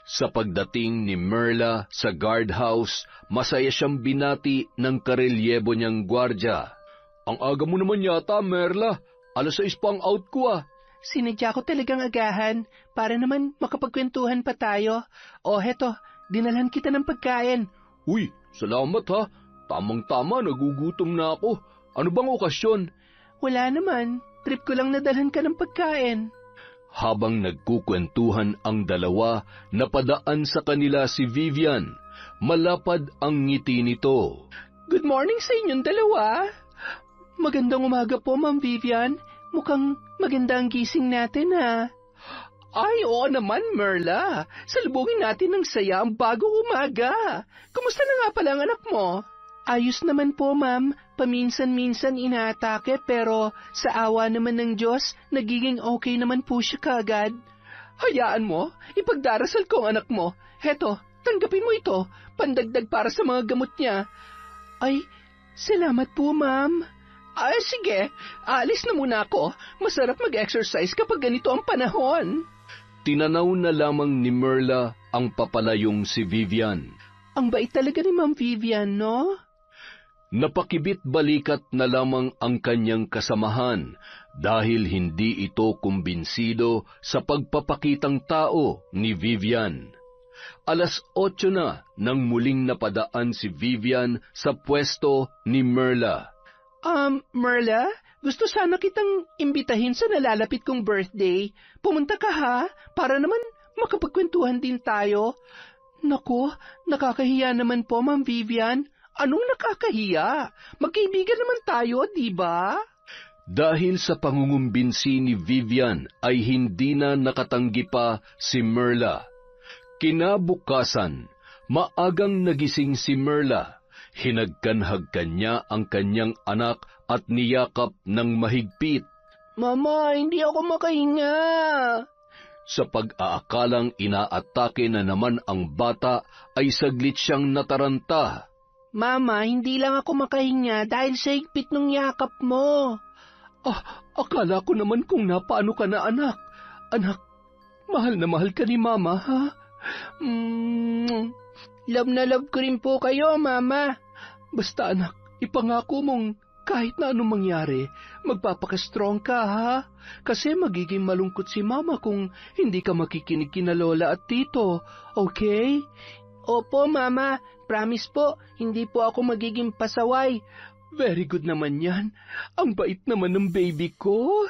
Sa pagdating ni Merla sa guardhouse, masaya siyang binati ng karelyebo niyang gwardya. Ang aga mo naman yata, Merla. 6:00 pa ang out ko ah. Sinadya ko talagang agahan para naman makapagkwentuhan pa tayo. O heto, dinalhan kita ng pagkain. Uy, salamat ha. Tamang-tama, nagugutom na ako. Ano bang okasyon? Wala naman, trip ko lang nadalhan ka ng pagkain. Habang nagkukwentuhan ang dalawa, napadaan sa kanila si Vivian. Malapad ang ngiti nito. Good morning sa inyong dalawa. Magandang umaga po, Ma'am Vivian. Mukhang maganda ang gising natin, ha? Ay, oo naman, Merla. Salubungin natin ng saya ang bagong umaga. Kumusta na nga pala ang anak mo? Ayos naman po, Ma'am. Paminsan-minsan inaatake pero sa awa naman ng Diyos, nagiging okay naman po siya kaagad. Hayaan mo, ipagdarasal ko ang anak mo. Heto, tanggapin mo ito, pandagdag para sa mga gamot niya. Ay, salamat po, Ma'am. Ay, sige, alis na muna ako. Masarap mag-exercise kapag ganito ang panahon. Tinanaw na lamang ni Merla ang papalayong si Vivian. Ang bait talaga ni Ma'am Vivian, no? Napakibit balikat na lamang ang kanyang kasamahan dahil hindi ito kumbinsido sa pagpapakitang tao ni Vivian. 8:00 na nang muling napadaan si Vivian sa pwesto ni Merla. Merla, gusto sana kitang imbitahin sa nalalapit kong birthday. Pumunta ka ha, para naman makapagkwentuhan din tayo. Naku, nakakahiya naman po, Ma'am Vivian. Anong nakakahiya? Magkaibigan naman tayo, di ba? Dahil sa pangungumbinsi ni Vivian ay hindi na nakatanggi pa si Merla. Kinabukasan, maagang nagising si Merla. Hinagkanhagkan niya ang kanyang anak at niyakap ng mahigpit. Mama, hindi ako makahinga. Sa pag-aakalang inaatake na naman ang bata, ay saglit siyang nataranta. Mama, hindi lang ako makahinga dahil sa higpit ng yakap mo. Akala ko naman kung napaano ka na, anak. Anak, mahal na mahal ka ni Mama, ha? Love na love ko rin po kayo, Mama. Basta anak, ipangako mong kahit na anong mangyari, magpapaka-strong ka, ha? Kasi magiging malungkot si Mama kung hindi ka makikinig kina Lola at Tito, okay? Opo, Mama. Promise po, hindi po ako magiging pasaway. Very good naman yan. Ang bait naman ng baby ko.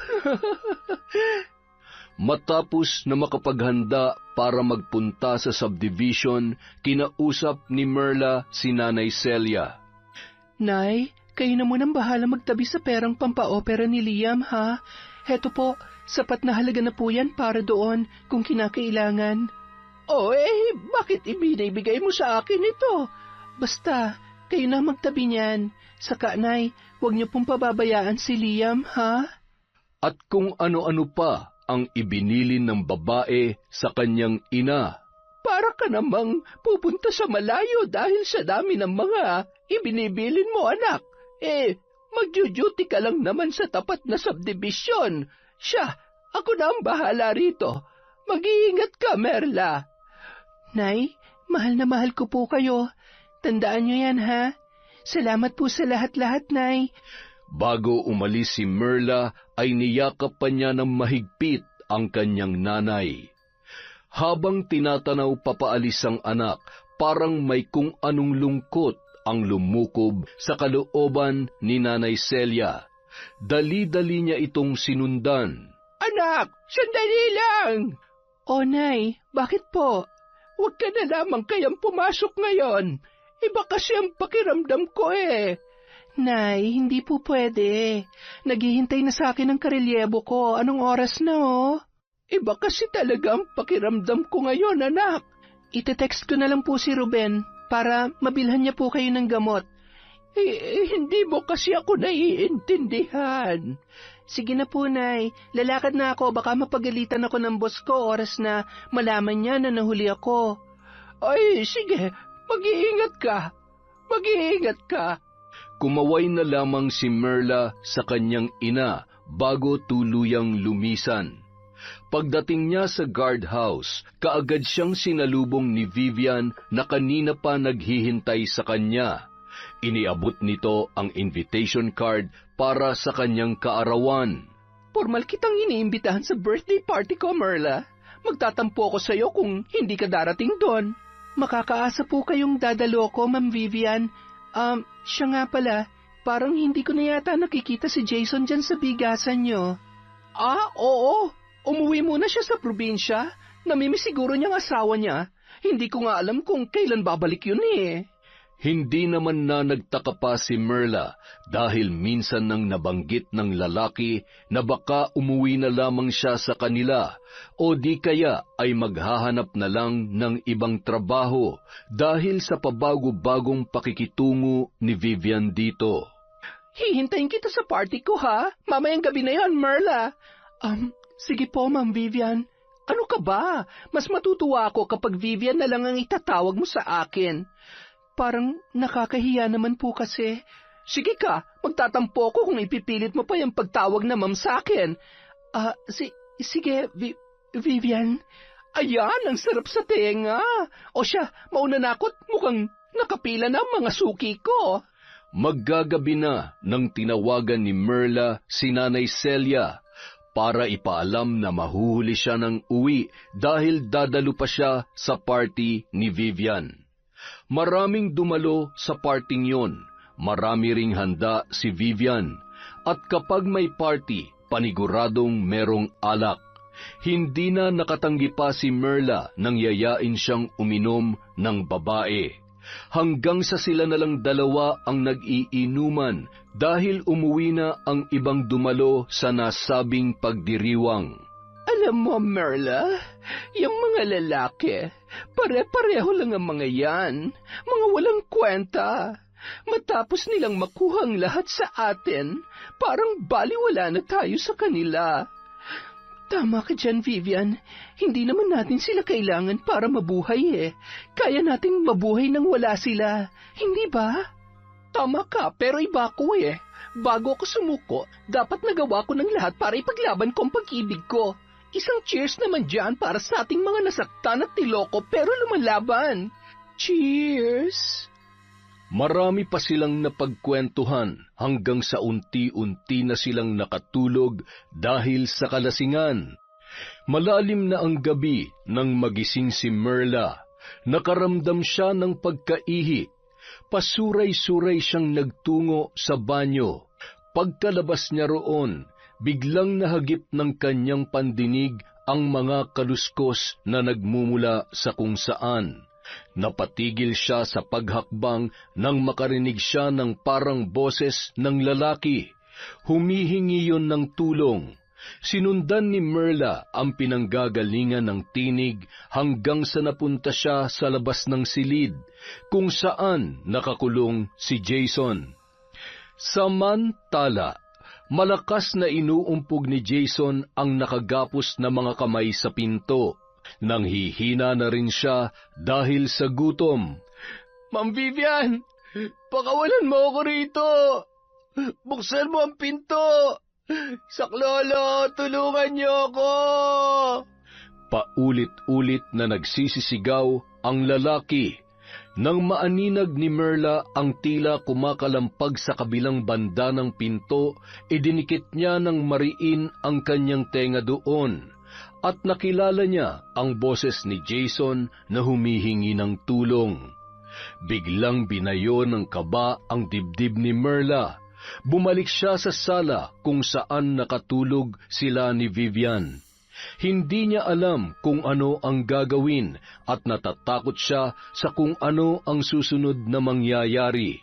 Matapos na makapaghanda para magpunta sa subdivision, kinausap ni Merla si Nanay Celia. Nay, kayo na munang bahala magtabi sa perang pampaopera ni Liam, ha? Heto po, sapat na halaga na po yan para doon kung kinakailangan. Bakit ibinibigay mo sa akin ito? Basta, kayo na magtabi niyan. Saka, Nay, huwag niyo pong pababayaan si Liam, ha? At kung ano-ano pa ang ibinilin ng babae sa kanyang ina. Para ka namang pupunta sa malayo dahil sa dami ng mga ibinibilin mo, anak. Magjo-duty ka lang naman sa tapat na subdivision. Siya, ako na ang bahala rito. Mag-iingat ka, Merla. Nay, mahal na mahal ko po kayo. Tandaan niyo yan, ha? Salamat po sa lahat-lahat, Nay. Bago umalis si Merla, ay niyakap pa niya ng mahigpit ang kanyang nanay. Habang tinatanaw papaalis ang anak, parang may kung anong lungkot ang lumukob sa kalooban ni Nanay Celia. Dali-dali niya itong sinundan. Anak, sandali lang! O Nay, bakit po? Huwag ka na lamang kayang pumasok ngayon. Iba kasi ang pakiramdam ko eh. Nay, hindi po pwede. Naghihintay na sa akin ang karelyebo ko. Anong oras na Iba kasi talaga ang pakiramdam ko ngayon, anak. Ite-text ko na lang po si Ruben para mabilhan niya po kayo ng gamot. Hindi mo kasi ako naiintindihan. Sige na po, Nay. Lalakad na ako. Baka mapagalitan ako ng boss ko oras na malaman niya na nahuli ako. Ay, sige. Mag-iingat ka. Mag-iingat ka. Kumaway na lamang si Merla sa kanyang ina bago tuluyang lumisan. Pagdating niya sa guardhouse, kaagad siyang sinalubong ni Vivian na kanina pa naghihintay sa kanya. Iniabot nito ang invitation card para sa kanyang kaarawan. Formal kitang iniimbitahan sa birthday party ko, Merla. Magtatampo ako sa iyo kung hindi ka darating doon. Makakaasa po kayong dadalo ko, Ma'am Vivian. Siya nga pala, parang hindi ko na yata nakikita si Jason dyan sa bigasan niyo. Oo. Umuwi muna siya sa probinsya. Namimiss siguro niyang asawa niya. Hindi ko nga alam kung kailan babalik yun eh. Hindi naman na nagtaka pa si Merla dahil minsan nang nabanggit ng lalaki na baka umuwi na lamang siya sa kanila o di kaya ay maghahanap na lang ng ibang trabaho dahil sa pabago-bagong pakikitungo ni Vivian dito. Hihintayin kita sa party ko ha? Mamayang gabi na yon, Merla. Sige po, Ma'am Vivian. Ano ka ba? Mas matutuwa ako kapag Vivian na lang ang itatawag mo sa akin. Parang nakakahiya naman po kasi. Sige ka, magtatampo ko kung ipipilit mo pa yung pagtawag na ma'am sa akin. Sige, Vivian. Ayan, ang sarap sa tenga. O siya, mauna na ako't mukhang nakapila na ang mga suki ko. Maggagabi na nang tinawagan ni Merla si Nanay Celia para ipaalam na mahuhuli siya ng uwi dahil dadalo pa siya sa party ni Vivian. Maraming dumalo sa parting yon. Marami ring handa si Vivian. At kapag may party, paniguradong merong alak. Hindi na nakatanggi pa si Merla nang yayain siyang uminom ng babae. Hanggang sa sila na lang dalawa ang nag-iinuman dahil umuwi na ang ibang dumalo sa nasabing pagdiriwang. Alam mo, Merla, yung mga lalaki, pare-pareho lang ang mga yan, mga walang kwenta. Matapos nilang makuha ang lahat sa atin, parang baliwala na tayo sa kanila. Tama ka dyan, Vivian. Hindi naman natin sila kailangan para mabuhay eh. Kaya nating mabuhay nang wala sila. Hindi ba? Tama ka, pero iba ko eh. Bago ako sumuko, dapat nagawa ko ng lahat para ipaglaban ko ang pag-ibig ko. Isang cheers naman dyan para sa ating mga nasaktan at niloko pero lumalaban. Cheers! Marami pa silang napagkwentuhan hanggang sa unti-unti na silang nakatulog dahil sa kalasingan. Malalim na ang gabi nang magising si Merla. Nakaramdam siya ng pagkaihi. Pasuray-suray siyang nagtungo sa banyo. Pagkalabas niya roon, biglang nahagip ng kanyang pandinig ang mga kaluskos na nagmumula sa kung saan. Napatigil siya sa paghakbang nang makarinig siya ng parang boses ng lalaki. Humihingi yon ng tulong. Sinundan ni Merla ang pinanggagalingan ng tinig hanggang sa napunta siya sa labas ng silid, kung saan nakakulong si Jason. Samantala, malakas na inuumpog ni Jason ang nakagapos na mga kamay sa pinto. Nang hihina na rin siya dahil sa gutom. Ma'am Vivian, pakawalan mo ako rito. Buksan mo ang pinto. Saklolo, tulungan niyo ako. Paulit-ulit na nagsisisigaw ang lalaki. Nang maaninag ni Merla ang tila kumakalampag sa kabilang banda ng pinto, idinikit niya ng mariin ang kanyang tenga doon. at nakilala niya ang boses ni Jason na humihingi ng tulong. Biglang binayo ng kaba ang dibdib ni Merla. Bumalik siya sa sala kung saan nakatulog sila ni Vivian. Hindi niya alam kung ano ang gagawin at natatakot siya sa kung ano ang susunod na mangyayari.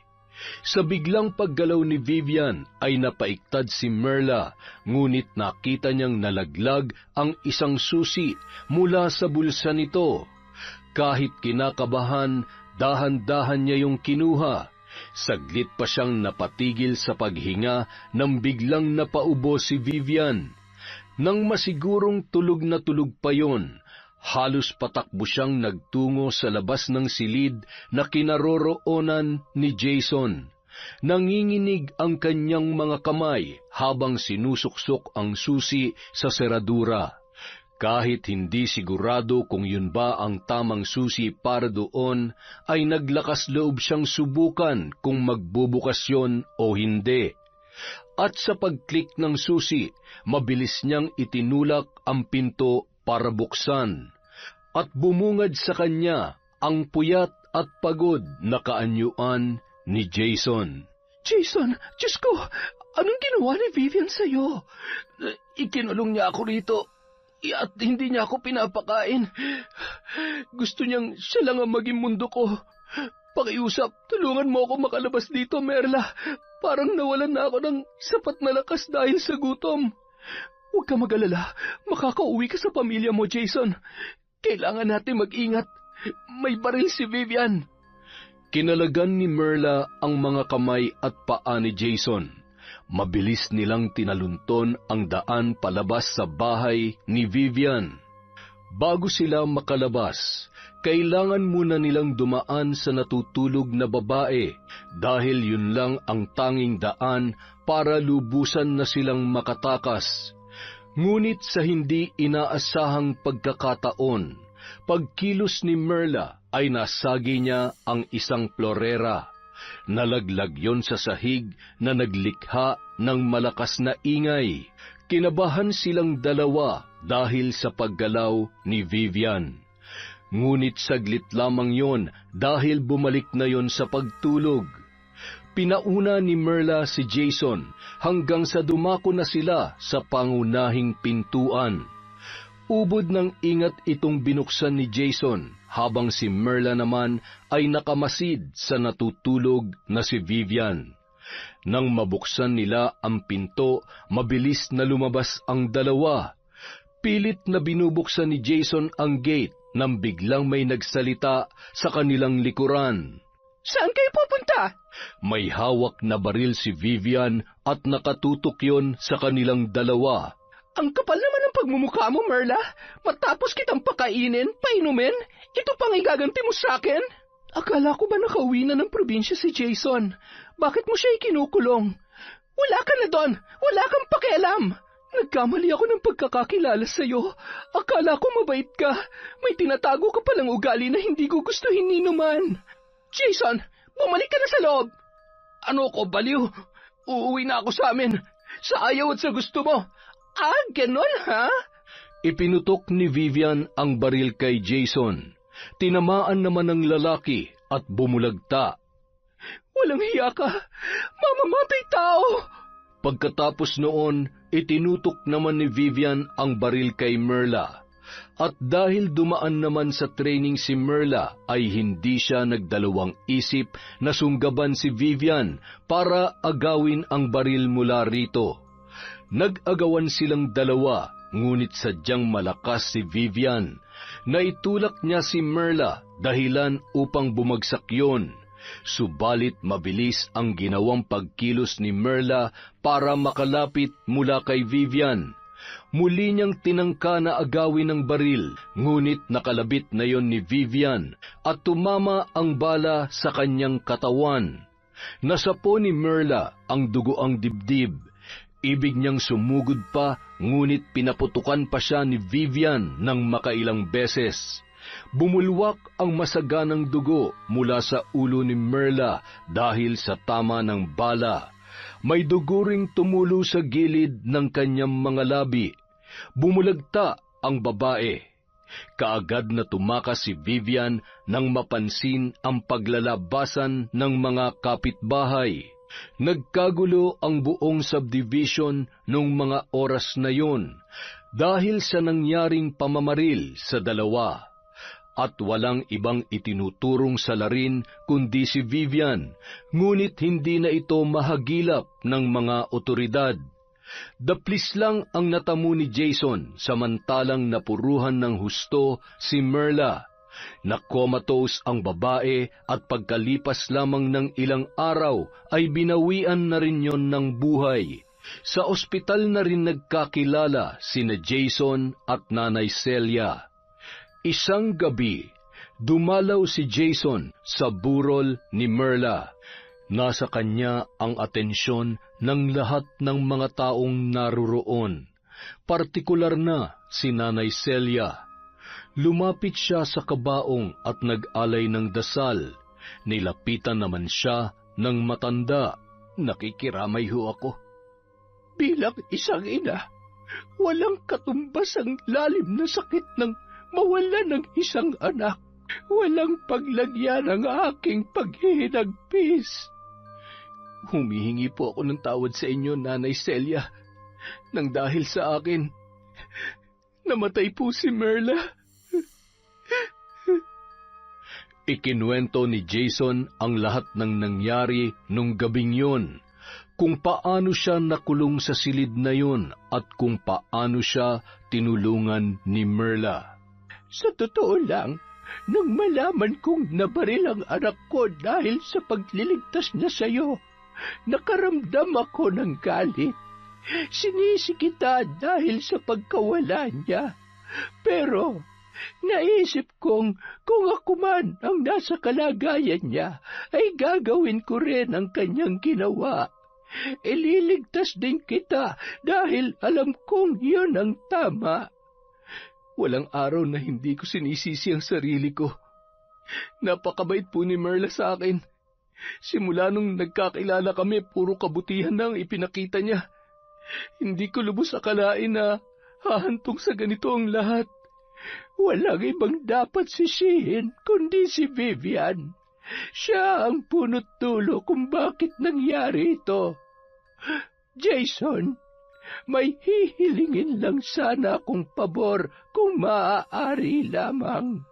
Sa biglang paggalaw ni Vivian ay napaiktad si Merla, ngunit nakita niyang nalaglag ang isang susi mula sa bulsa nito. Kahit kinakabahan, dahan-dahan niya yung kinuha. Saglit pa siyang napatigil sa paghinga nang biglang napaubo si Vivian. Nang masigurong tulog na tulog pa yon, halos patakbo siyang nagtungo sa labas ng silid na kinaroroonan ni Jason. Nanginginig ang kanyang mga kamay habang sinusuksok ang susi sa seradura. Kahit hindi sigurado kung yun ba ang tamang susi para doon, ay naglakas loob siyang subukan kung magbubukas yun o hindi. At sa pagklik ng susi, mabilis niyang itinulak ang pinto para buksan. At bumungad sa kanya ang puyat at pagod na kaanyuan ni Jason. Jason, Diyos ko, anong ginawa ni Vivian sa'yo? Ikinulong niya ako rito at hindi niya ako pinapakain. Gusto niyang siya lang ang maging mundo ko. Pakiusap, tulungan mo ako makalabas dito, Merla. Parang nawalan na ako ng sapat na lakas dahil sa gutom. Huwag ka mag-alala, makakauwi ka sa pamilya mo, Jason. Kailangan natin mag-ingat. May baril si Vivian. Kinalagan ni Merla ang mga kamay at paa ni Jason. Mabilis nilang tinalunton ang daan palabas sa bahay ni Vivian. Bago sila makalabas, kailangan muna nilang dumaan sa natutulog na babae dahil yun lang ang tanging daan para lubusan na silang makatakas. Ngunit sa hindi inaasahang pagkakataon, pagkilos ni Merla ay nasagi niya ang isang florera. Nalaglag yon sa sahig na naglikha ng malakas na ingay. Kinabahan silang dalawa dahil sa paggalaw ni Vivian. Ngunit saglit lamang yon dahil bumalik na yon sa pagtulog. Pinauna ni Merla si Jason hanggang sa dumako na sila sa pangunahing pintuan. Ubod ng ingat itong binuksan ni Jason habang si Merla naman ay nakamasid sa natutulog na si Vivian. Nang mabuksan nila ang pinto, mabilis na lumabas ang dalawa. Pilit na binubuksan ni Jason ang gate nang biglang may nagsalita sa kanilang likuran. Saan kayo pupunta? May hawak na baril si Vivian at nakatutok yon sa kanilang dalawa. Ang kapal naman ng pagmumukha mo, Merla. Matapos kitang pakainin, painumin, ito pang igaganti mo sa akin? Akala ko ba nakauwi na ng probinsya si Jason? Bakit mo siya ikinukulong? Wala ka na doon! Wala kang pakialam! Nagkamali ako ng pagkakakilala sa'yo. Akala ko mabait ka. May tinatago ka palang ugali na hindi ko gustuhin ni naman. Jason, bumalik ka na sa loob! Ano ko, baliw? Uuwi na ako sa amin. Sa ayaw at sa gusto mo. Ah, ganon ha? Ipinutok ni Vivian ang baril kay Jason. Tinamaan naman ng lalaki at bumulagta. Walang hiya ka! Mamamatay tao! Pagkatapos noon, itinutok naman ni Vivian ang baril kay Merla. At dahil dumaan naman sa training si Merla, ay hindi siya nagdalawang isip na sunggaban si Vivian para agawin ang baril mula rito. Nag-agawan silang dalawa, ngunit sadyang malakas si Vivian. Naitulak niya si Merla dahilan upang bumagsak yon. Subalit mabilis ang ginawang pagkilos ni Merla para makalapit mula kay Vivian. Muli niyang tinangka na agawin ng baril, ngunit nakalabit na yon ni Vivian at tumama ang bala sa kanyang katawan. Nasapo ni Merla ang dugoang dibdib. Ibig niyang sumugod pa, ngunit pinaputukan pa siya ni Vivian ng makailang beses. Bumulwak ang masaganang dugo mula sa ulo ni Merla dahil sa tama ng bala. May dugo ring tumulo sa gilid ng kanyang mga labi. Bumulagta ang babae. Kaagad na tumakas si Vivian nang mapansin ang paglalabasan ng mga kapitbahay. Nagkagulo ang buong subdivision nung mga oras na yun dahil sa nangyaring pamamaril sa dalawa. At walang ibang itinuturong salarin kundi si Vivian, ngunit hindi na ito mahagilap ng mga otoridad. Daplis lang ang natamo ni Jason samantalang napuruhan ng husto si Merla. Na-comatose ang babae at pagkalipas lamang ng ilang araw ay binawian na rin yon ng buhay. Sa ospital na rin nagkakilala sina Jason at Nanay Celia. Isang gabi, dumalaw si Jason sa burol ni Merla. Nasa kanya ang atensyon ng lahat ng mga taong naruroon, partikular na si Nanay Celia. Lumapit siya sa kabaong at nag-alay ng dasal. Nilapitan naman siya ng matanda. Nakikiramay ho ako. Bilang isang ina, walang katumbas ang lalim na sakit ng mawala ng isang anak. Walang paglagyan ng aking paghihinagpis. Humihingi po ako ng tawad sa inyo, Nanay Celia, nang dahil sa akin, namatay po si Merla. Ikinuwento ni Jason ang lahat ng nangyari nung gabing yun, kung paano siya nakulong sa silid na yun at kung paano siya tinulungan ni Merla. Sa totoo lang, nang malaman kong nabaril ang anak ko dahil sa pagliligtas niya sa iyo, nakaramdam ako ng galit. Sinisi kita dahil sa pagkawala niya. Pero naisip kong kung ako man ang nasa kalagayan niya, ay gagawin ko rin ang kanyang ginawa. Ililigtas din kita dahil alam kong yun ang tama. Walang araw na hindi ko sinisisi ang sarili ko. Napakabait po ni Merla sa akin. Simula nung nagkakilala kami, puro kabutihan na ang ipinakita niya. Hindi ko lubos akalain na hahantong sa ganito ang lahat. Walang ibang dapat sisihin kundi si Vivian. Siya ang punot dulo kung bakit nangyari ito. Jason, may hihilingin lang sana akong pabor kung maaari lamang.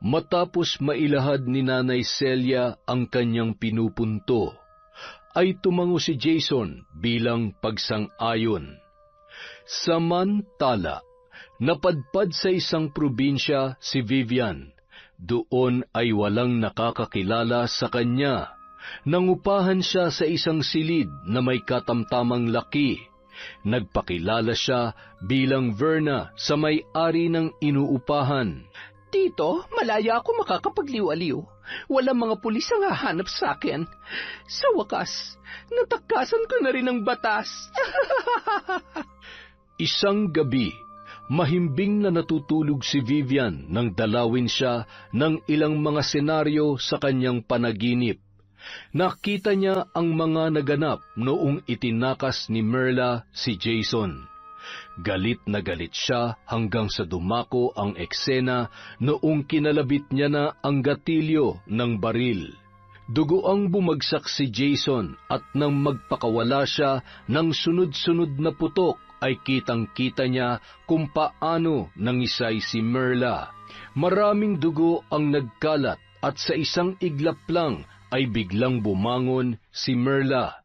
Matapos mailahad ni Nanay Celia ang kanyang pinupunto, ay tumango si Jason bilang pagsang-ayon. Samantala, napadpad sa isang probinsya si Vivian. Doon ay walang nakakakilala sa kanya. Nangupahan siya sa isang silid na may katamtamang laki. Nagpakilala siya bilang Verna sa may-ari ng inuupahan. Tito, malaya ako makakapagliw-aliw. Walang mga pulis ang hahanap sa akin. Sa wakas, natakasan ko na rin ang batas. Isang gabi, mahimbing na natutulog si Vivian nang dalawin siya ng ilang mga senaryo sa kanyang panaginip. Nakita niya ang mga naganap noong itinakas ni Merla si Jason. Galit na galit siya hanggang sa dumako ang eksena noong kinalabit niya na ang gatilyo ng baril. Dugoang bumagsak si Jason at nang magpakawala siya ng sunod-sunod na putok ay kitang-kita niya kung paano nangisay si Merla. Maraming dugo ang nagkalat at sa isang iglap lang ay biglang bumangon si Merla.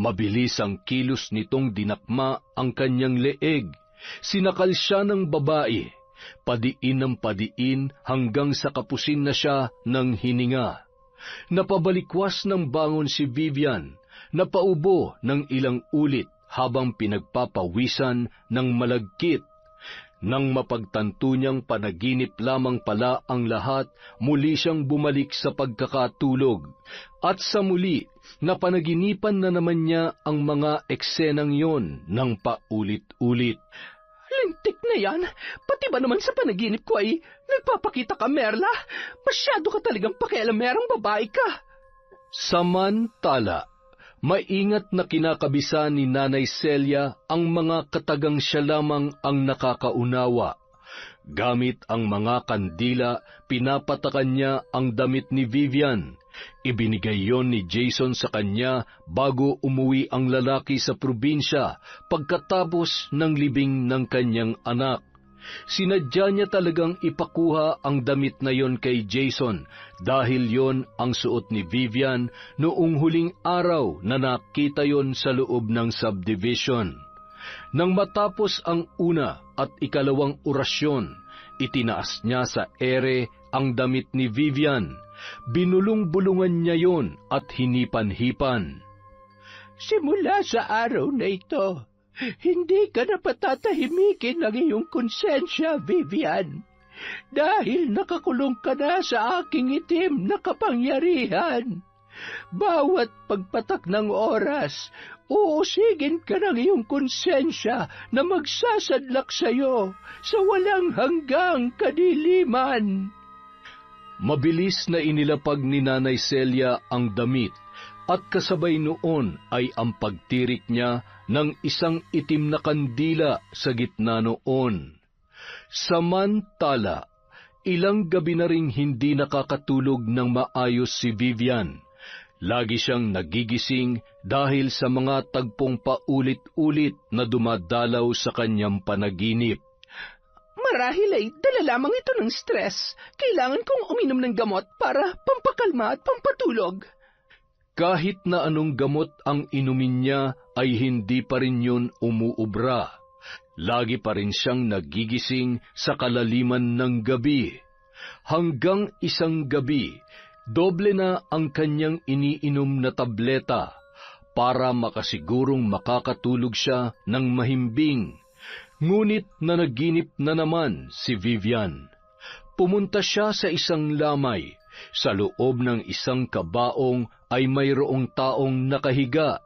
Mabilis ang kilos nitong dinakma ang kanyang leeg. Sinakal siya ng babae. Padiin ng padiin hanggang sa kapusin na siya ng hininga. Napabalikwas ng bangon si Vivian. Napaubo ng ilang ulit habang pinagpapawisan ng malagkit. Nang mapagtanto niyang panaginip lamang pala ang lahat, muli siyang bumalik sa pagkakatulog. At sa muli, napanaginipan na naman niya ang mga eksenang yon ng paulit-ulit. Lintik na yan! Pati ba naman sa panaginip ko ay nagpapakita ka, Merla? Masyado ka talagang pakialamerang babae ka! Samantala, maingat na kinakabisa ni Nanay Celia ang mga katagang siya lamang ang nakakaunawa. Gamit ang mga kandila, pinapatakan niya ang damit ni Vivian. Ibinigay yon ni Jason sa kanya bago umuwi ang lalaki sa probinsya pagkatapos ng libing ng kanyang anak. Sinadya niya talagang ipakuha ang damit na yon kay Jason dahil yon ang suot ni Vivian noong huling araw na nakita yon sa loob ng subdivision. Nang matapos ang una at ikalawang orasyon, itinaas niya sa ere ang damit ni Vivian. Binulong-bulungan niya yon at hinipan-hipan. Simula sa araw na ito, hindi ka na patatahimikin ng iyong konsensya, Vivian, dahil nakakulong ka na sa aking itim na kapangyarihan. Bawat pagpatak ng oras, uusigin ka ng iyong konsensya na magsasadlak sa iyo sa walang hanggang kadiliman. Mabilis na inilapag ni Nanay Celia ang damit at kasabay noon ay ang pagtirik niya ng isang itim na kandila sa gitna noon. Samantala, ilang gabi na ring hindi nakakatulog ng maayos si Vivian. Lagi siyang nagigising dahil sa mga tagpong paulit-ulit na dumadalaw sa kanyang panaginip. Marahil ay dala lamang ito ng stress. Kailangan kong uminom ng gamot para pampakalma at pampatulog. Kahit na anong gamot ang inumin niya ay hindi pa rin yun umuubra. Lagi pa rin siyang nagigising sa kalaliman ng gabi. Hanggang isang gabi, doble na ang kanyang iniinom na tableta para makasigurong makakatulog siya ng mahimbing. Ngunit nanaginip na naman si Vivian. Pumunta siya sa isang lamay. Sa loob ng isang kabaong ay mayroong taong nakahiga.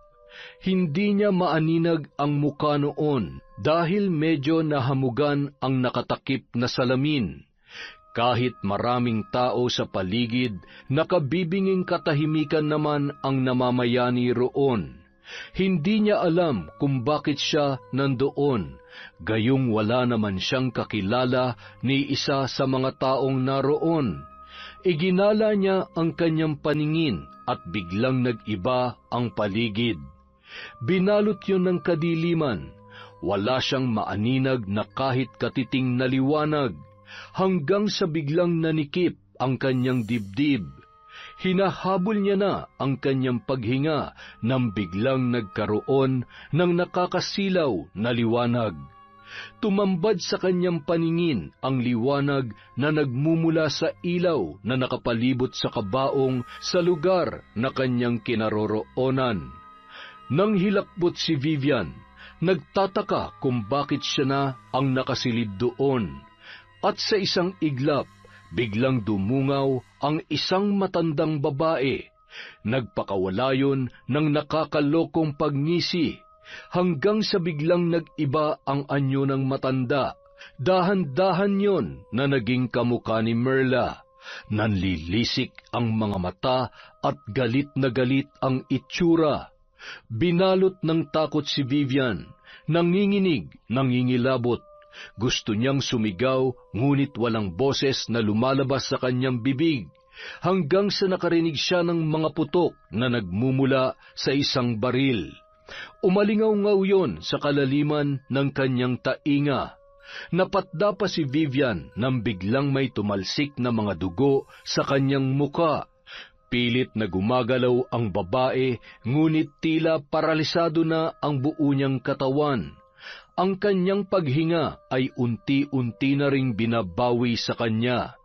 Hindi niya maaninag ang muka noon dahil medyo nahamugan ang nakatakip na salamin. Kahit maraming tao sa paligid, nakabibinging katahimikan naman ang namamayani roon. Hindi niya alam kung bakit siya nandoon, gayong wala naman siyang kakilala ni isa sa mga taong naroon. Iginala niya ang kanyang paningin at biglang nag-iba ang paligid. Binalot yun ng kadiliman. Wala siyang maaninag na kahit katiting na liwanag, hanggang sa biglang nanikip ang kanyang dibdib. Hinahabol niya na ang kanyang paghinga nang biglang nagkaroon ng nakakasilaw na liwanag. Tumambad sa kanyang paningin ang liwanag na nagmumula sa ilaw na nakapalibot sa kabaong sa lugar na kanyang kinaroroonan. Nang hilakbot si Vivian, nagtataka kung bakit siya na ang nakasilid doon. At sa isang iglap, biglang dumungaw ang isang matandang babae. Nagpakawala yun ng nakakalokong pagngisi, hanggang sa biglang nag-iba ang anyo ng matanda. Dahan-dahan yon na naging kamukha ni Merla. Nanlilisik ang mga mata at galit na galit ang itsura. Binalot ng takot si Vivian, nanginginig, nangingilabot. Gusto niyang sumigaw, ngunit walang boses na lumalabas sa kanyang bibig, hanggang sa nakarinig siya ng mga putok na nagmumula sa isang baril. Umalingaw-ngaw yon sa kalaliman ng kanyang tainga. Napatda pa si Vivian nang biglang may tumalsik na mga dugo sa kanyang muka. Pilit na gumagalaw ang babae, ngunit tila paralisado na ang buo niyang katawan. Ang kanyang paghinga ay unti-unti na ring binabawi sa kanya.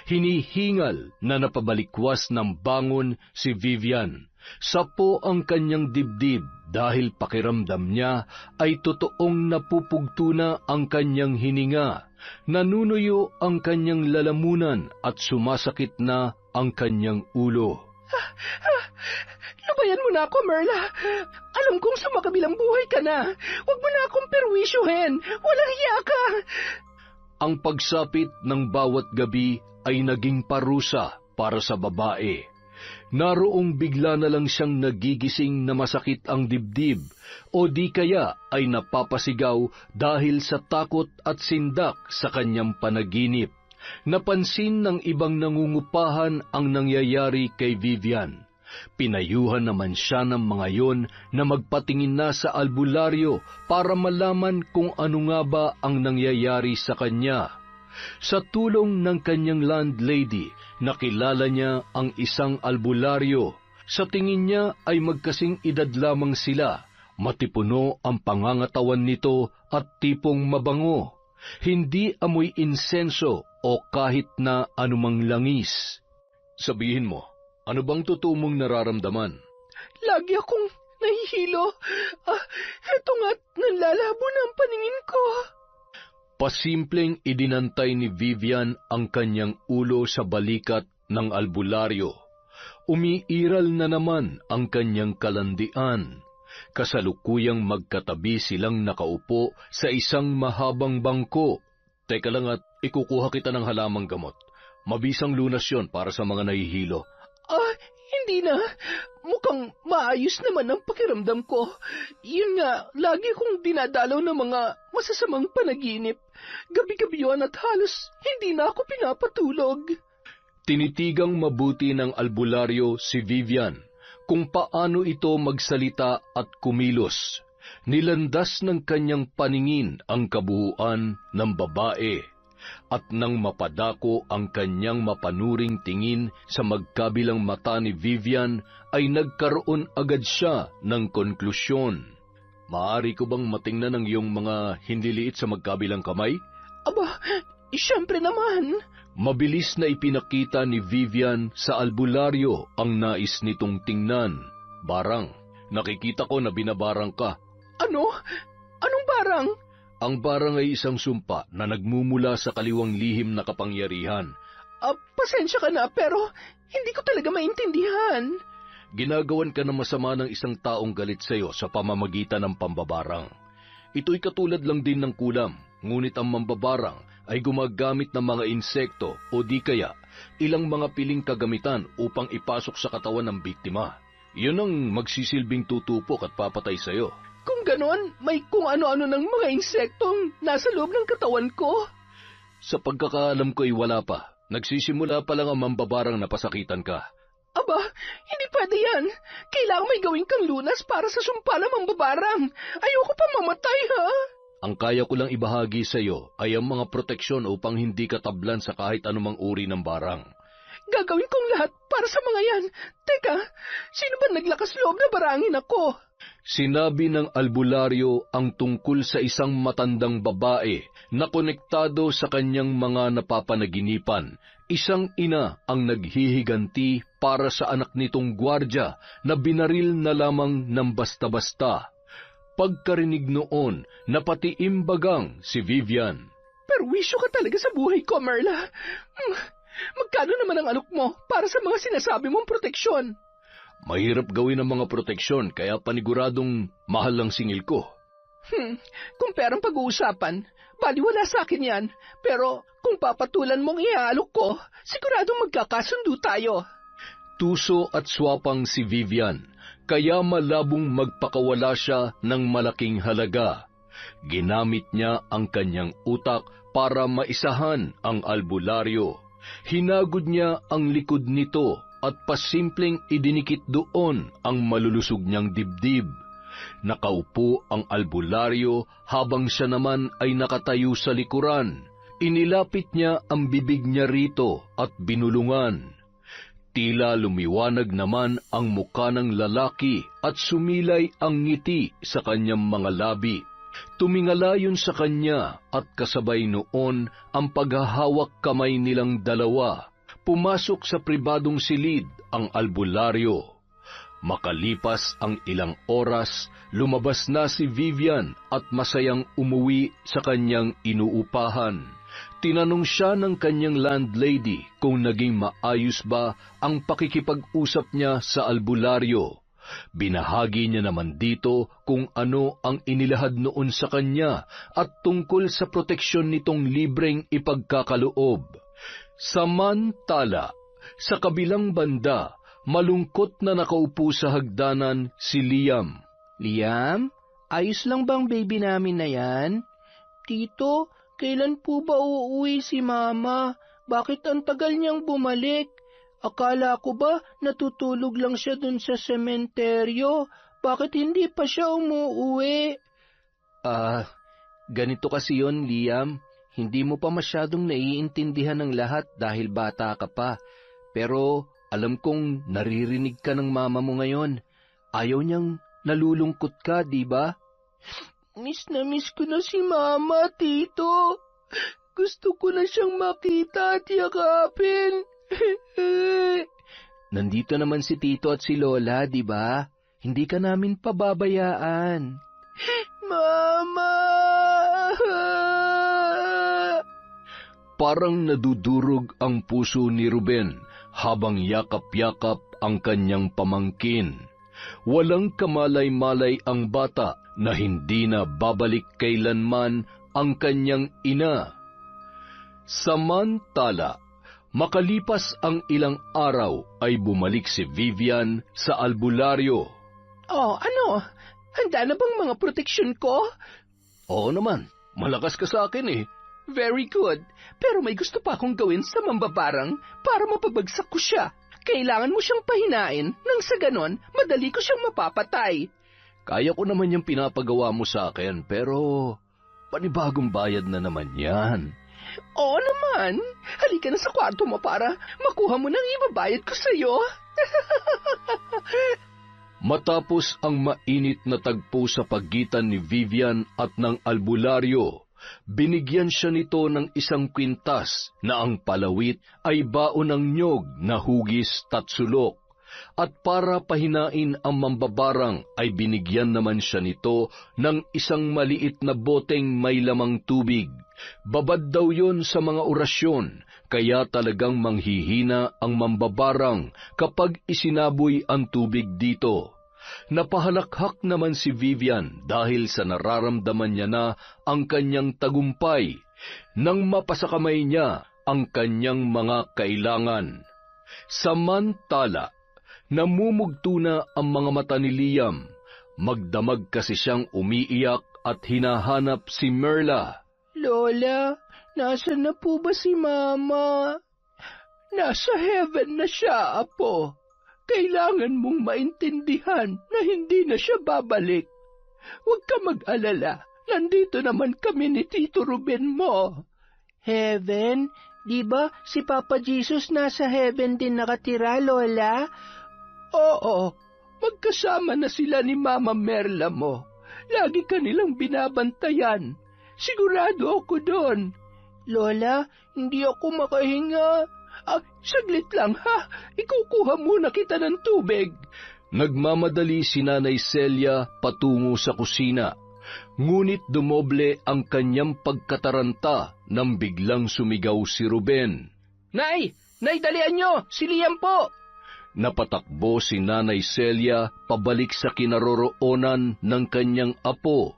Hinihingal na napabalikwas ng bangon si Vivian. Sapo ang kanyang dibdib dahil pakiramdam niya ay totoong napupugto na ang kanyang hininga. Nanunuyo ang kanyang lalamunan at sumasakit na ang kanyang ulo. Lubayan mo na ako, Merla. Alam kong sa makabilang buhay ka na. Huwag mo na akong perwisyuhin. Walang hiya ka. Ang pagsapit ng bawat gabi ay naging parusa para sa babae. Naroong bigla na lang siyang nagigising na masakit ang dibdib o di kaya ay napapasigaw dahil sa takot at sindak sa kanyang panaginip. Napansin ng ibang nangungupahan ang nangyayari kay Vivian. Pinayuhan naman siya ng mga yon na magpatingin na sa albularyo para malaman kung ano nga ba ang nangyayari sa kanya. Sa tulong ng kanyang landlady, nakilala niya ang isang albularyo. Sa tingin niya ay magkasing edad lamang sila. Matipuno ang pangangatawan nito at tipong mabango. Hindi amoy insenso o kahit na anumang langis. Sabihin mo, ano bang totoo mong nararamdaman? Lagi akong nahihilo. Eto nga't nanlalabo na ang paningin ko. Pasimpleng idinantay ni Vivian ang kanyang ulo sa balikat ng albularyo. Umiiral na naman ang kanyang kalandian. Kasalukuyang magkatabi silang nakaupo sa isang mahabang bangko. Teka lang at ikukuha kita ng halamang gamot. Mabisang lunas yon para sa mga nahihilo. Hindi na. Mukhang maayos naman ang pakiramdam ko. Yun nga, lagi kong dinadalaw ng mga masasamang panaginip. Gabi-gabi yun at halos hindi na ako pinapatulog. Tinitigang mabuti ng albularyo si Vivian kung paano ito magsalita at kumilos. Nilandas ng kanyang paningin ang kabuuan ng babae. At nang mapadako ang kanyang mapanuring tingin sa magkabilang mata ni Vivian, ay nagkaroon agad siya ng konklusyon. Maaari ko bang matingnan ang iyong mga hindiliit sa magkabilang kamay? Aba, siyempre naman. Mabilis na ipinakita ni Vivian sa albularyo ang nais nitong tingnan. Barang, nakikita ko na binabarang ka. Ano? Anong barang? Ang barang ay isang sumpa na nagmumula sa kaliwang lihim na kapangyarihan. Pasensya ka na, pero hindi ko talaga maintindihan. Ginagawan ka na masama ng isang taong galit sa iyo sa pamamagitan ng pambabarang. Ito'y katulad lang din ng kulam, ngunit ang mambabarang ay gumagamit ng mga insekto o di kaya ilang mga piling kagamitan upang ipasok sa katawan ng biktima. Yun ang magsisilbing tutupok at papatay sa iyo. Kung ganon, may kung ano-ano ng mga insektong nasa loob ng katawan ko. Sa pagkakaalam ko ay wala pa. Nagsisimula pa lang ang mambabarang na pasakitan ka. Aba, hindi pwede yan. Kailangan may gawin kang lunas para sa sumpa ng mambabarang. Ayoko pa mamatay, ha? Ang kaya ko lang ibahagi sa iyo ay ang mga proteksyon upang hindi ka tablan sa kahit anumang uri ng barang. Gagawin kong lahat para sa mga yan. Teka, sino ba naglakas loob na barangin ako? Sinabi ng albularyo ang tungkol sa isang matandang babae na konektado sa kanyang mga napapanaginipan. Isang ina ang naghihiganti para sa anak nitong gwardya na binaril na lamang ng basta-basta. Pagkarinig noon, napatiimbagang si Vivian. Perwisyo ka talaga sa buhay ko, Merla. Magkano naman ang alok mo para sa mga sinasabi mong proteksyon? Mahirap gawin ang mga proteksyon kaya paniguradong mahal ang singil ko. Kung perang pag-uusapan, baliwala sa akin yan. Pero kung papatulan mong iaalok ko, siguradong magkakasundo tayo. Tuso at swapang si Vivian, kaya malabong magpakawala siya ng malaking halaga. Ginamit niya ang kanyang utak para maisahan ang albularyo. Hinagod niya ang likod nito at pasimpleng idinikit doon ang malulusog niyang dibdib. Nakaupo ang albularyo habang siya naman ay nakatayo sa likuran. Inilapit niya ang bibig niya rito at binulungan. Tila lumiwanag naman ang muka ng lalaki at sumilay ang ngiti sa kanyang mga labi. Tumingala yun sa kanya at kasabay noon ang paghahawak kamay nilang dalawa. Pumasok sa pribadong silid ang albularyo. Makalipas ang ilang oras, lumabas na si Vivian at masayang umuwi sa kanyang inuupahan. Tinanong siya ng kanyang landlady kung naging maayos ba ang pakikipag-usap niya sa albularyo. Binahagi niya naman dito kung ano ang inilahad noon sa kanya at tungkol sa proteksyon nitong libreng ipagkakaloob. Samantala, sa kabilang banda, Malungkot na nakaupo sa hagdanan si Liam. Liam, ayos lang bang baby namin na yan? Tito, kailan po ba uuwi si Mama? Bakit ang tagal niyang bumalik? Akala ko ba natutulog lang siya dun sa sementeryo? Bakit hindi pa siya umuuwi? Ganito kasi yon, Liam. Hindi mo pa masyadong naiintindihan ng lahat dahil bata ka pa. Pero alam kong naririnig ka ng mama mo ngayon. Ayaw niyang nalulungkot ka, di ba? Miss na miss ko na si Mama, Tito. Gusto ko na siyang makita at yakapin. Nandito naman si Tito at si Lola, di ba? Hindi ka namin pababayaan. Mama! Parang nadudurog ang puso ni Ruben habang yakap-yakap ang kanyang pamangkin. Walang kamalay-malay ang bata na hindi na babalik kailanman ang kanyang ina. Samantala, makalipas ang ilang araw ay bumalik si Vivian sa albularyo. Oh, ano? Handa na bang mga proteksyon ko? Oo naman, malakas ka sa akin eh. Very good. Pero may gusto pa akong gawin sa mambabarang para mapabagsak ko siya. Kailangan mo siyang pahinain nang sa ganon, madali ko siyang mapapatay. Kaya ko naman yung pinapagawa mo sa akin, pero panibagong bayad na naman yan. Oo naman. Halika na sa kwarto mo para makuha mo nang ibabayad ko sa'yo. Matapos ang mainit na tagpo sa pagitan ni Vivian at ng albularyo, binigyan siya nito ng isang kwintas na ang palawit ay baon ng nyog na hugis tatsulok. At para pahinain ang mambabarang ay binigyan naman siya nito ng isang maliit na boteng may lamang tubig. Babad daw yon sa mga orasyon, kaya talagang manghihina ang mambabarang kapag isinaboy ang tubig dito. Napahalakhak naman si Vivian dahil sa nararamdaman niya na ang kanyang tagumpay nang mapasakamay niya ang kanyang mga kailangan. Samantala, namumugto na ang mga mata ni Liam. Magdamag kasi siyang umiiyak at hinahanap si Merla. Lola, nasan na po ba si Mama? Nasa heaven na siya, Apo. Kailangan mong maintindihan na hindi na siya babalik. Huwag ka mag-alala. Nandito naman kami ni Tito Ruben mo. Heaven? Di ba si Papa Jesus nasa heaven din nakatira, Lola? Oo, magkasama na sila ni Mama Merla mo. Lagi ka nilang binabantayan. Sigurado ako doon. Lola, hindi ako makahinga. Saglit lang ha. Ikukuha muna kita ng tubig. Nagmamadali si Nanay Celia patungo sa kusina. Ngunit dumoble ang kanyang pagkataranta nang biglang sumigaw si Ruben. Nay! Nay, dalian nyo! Si Liam po! Napatakbo si Nanay Celia pabalik sa kinaroroonan ng kanyang apo.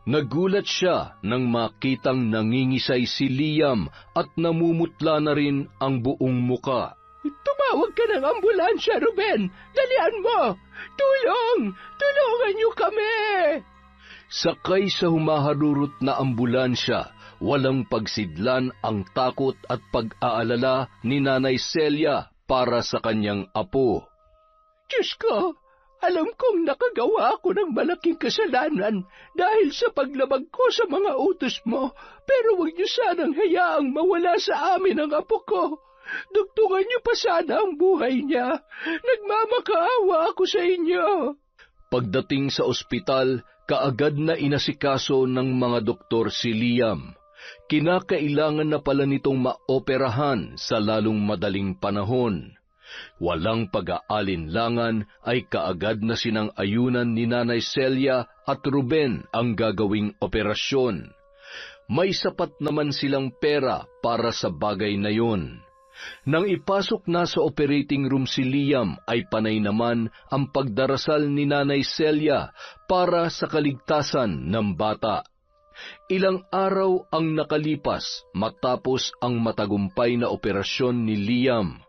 Nagulat siya nang makitang nangingisay si Liam at namumutla na rin ang buong muka. Tumawag ka ng ambulansya, Ruben! Dalian mo! Tulong! Tulungan niyo kami! Sakay sa humaharurot na ambulansya, walang pagsidlan ang takot at pag-aalala ni Nanay Celia para sa kanyang apo. Diyos ko! Alam kong nakagawa ako ng malaking kasalanan dahil sa paglabag ko sa mga utos mo, pero huwag niyo sanang hayaang mawala sa amin ang apo ko. Dugtungan niyo pa sana ang buhay niya. Nagmamakaawa ako sa inyo. Pagdating sa ospital, kaagad na inasikaso ng mga doktor si Liam. Kinakailangan na pala nitong maoperahan sa lalong madaling panahon. Walang pag-aalinlangan ay kaagad na sinang-ayunan ni Nanay Celia at Ruben ang gagawing operasyon. May sapat naman silang pera para sa bagay na yun. Nang ipasok na sa operating room si Liam ay panay naman ang pagdarasal ni Nanay Celia para sa kaligtasan ng bata. Ilang araw ang nakalipas matapos ang matagumpay na operasyon ni Liam.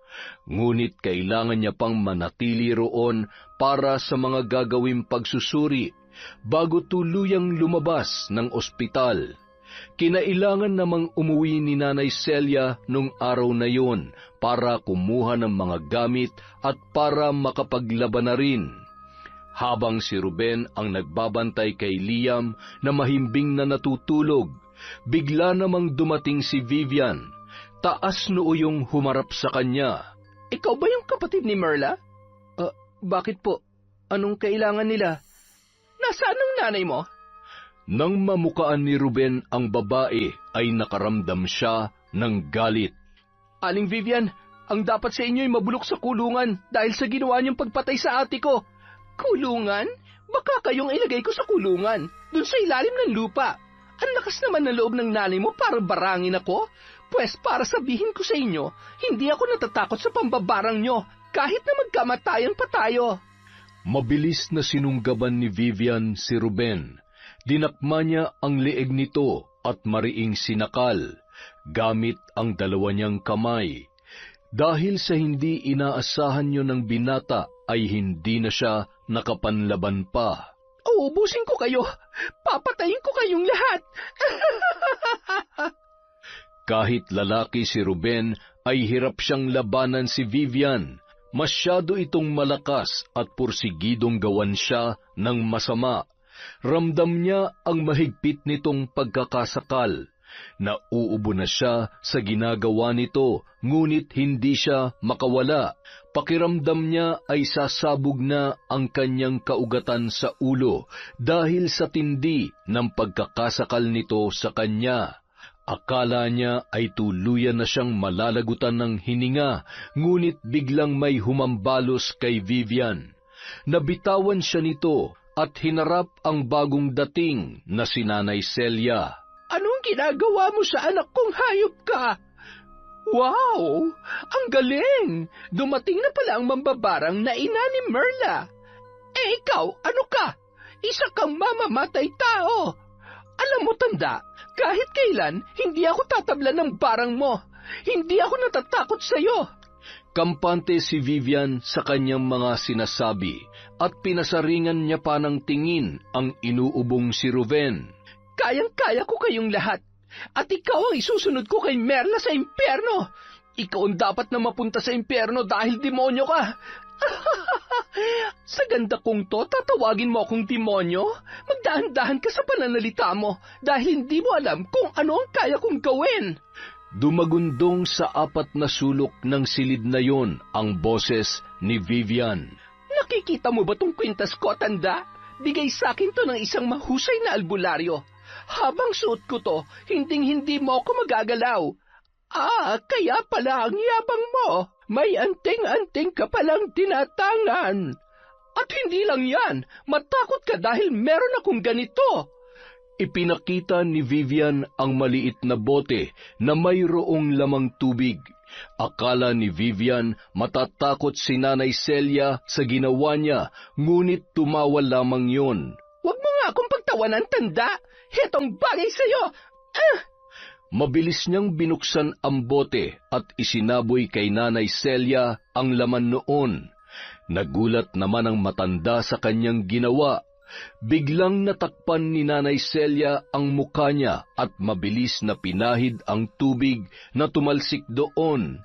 Ngunit kailangan niya pang manatili roon para sa mga gagawing pagsusuri bago tuluyang lumabas ng ospital. Kinailangan namang umuwi ni Nanay Celia nung araw na yon para kumuha ng mga gamit at para makapaglaban na rin. Habang si Ruben ang nagbabantay kay Liam na mahimbing na natutulog, bigla namang dumating si Vivian. Taas noo yung humarap sa kanya. Ikaw ba yung kapatid ni Merla? Bakit po? Anong kailangan nila? Nasaan ang nanay mo? Nang mamukaan ni Ruben ang babae, ay nakaramdam siya ng galit. Aling Vivian, ang dapat sa inyo ay mabulok sa kulungan dahil sa ginawa niyong pagpatay sa ate ko. Kulungan? Baka kayong ilagay ko sa kulungan, dun sa ilalim ng lupa. Ang lakas naman ng loob ng nanay mo para barangin ako. Pwes para sabihin ko sa inyo, hindi ako natatakot sa pambabarang nyo, kahit na magkamatayan pa tayo. Mabilis na sinunggaban ni Vivian si Ruben. Dinakma niya ang leeg nito at mariing sinakal, gamit ang dalawa niyang kamay. Dahil sa hindi inaasahan niyo ng binata, ay hindi na siya nakapanlaban pa. Uubusin ko kayo! Papatayin ko kayong lahat! Kahit lalaki si Ruben, ay hirap siyang labanan si Vivian. Masyado itong malakas at pursigidong gawan siya ng masama. Ramdam niya ang mahigpit nitong pagkakasakal. Nauubo na siya sa ginagawa nito, ngunit hindi siya makawala. Pakiramdam niya ay sasabog na ang kanyang kaugatan sa ulo dahil sa tindi ng pagkakasakal nito sa kanya. Akala niya ay tuluyan na siyang malalagutan ng hininga, ngunit biglang may humambalos kay Vivian. Nabitawan siya nito at hinarap ang bagong dating na si Nanay Celia. Anong ginagawa mo sa anak kong hayop ka? Wow! Ang galing! Dumating na pala ang mambabarang na ina ni Merla. Ikaw, ano ka? Isa kang mamamatay tao. Alam mo, tanda, kahit kailan, hindi ako tatablan ng barang mo. Hindi ako natatakot sa'yo. Kampante si Vivian sa kanyang mga sinasabi at pinasaringan niya pa ng tingin ang inuubong si Ruben. Kayang-kaya ko kayong lahat. At ikaw ang isusunod ko kay Merla sa impyerno. Ikaw ang dapat na mapunta sa impyerno dahil demonyo ka. Sa ganda kong to, tatawagin mo akong demonyo? Magdahan-dahan ka sa pananalita mo dahil hindi mo alam kung ano ang kaya kong gawin. Dumagundong sa 4 na sulok ng silid na yon ang boses ni Vivian. Nakikita mo ba tong kwintas ko, tanda? Bigay sa akin to ng isang mahusay na albularyo. Habang suot ko to, hinding-hindi mo ako magagalaw. Kaya pala ang yabang mo. May anting-anting ka palang tinatangan. At hindi lang yan, matakot ka dahil meron akong ganito. Ipinakita ni Vivian ang maliit na bote na mayroong lamang tubig. Akala ni Vivian matatakot si Nanay Celia sa ginawa niya, ngunit tumawa lamang yon. Huwag mo nga akong pagtawanan, tanda. Hetong bagay sa'yo. Mabilis niyang binuksan ang bote at isinaboy kay Nanay Celia ang laman noon. Nagulat naman ang matanda sa kanyang ginawa. Biglang natakpan ni Nanay Celia ang mukha niya at mabilis na pinahid ang tubig na tumalsik doon.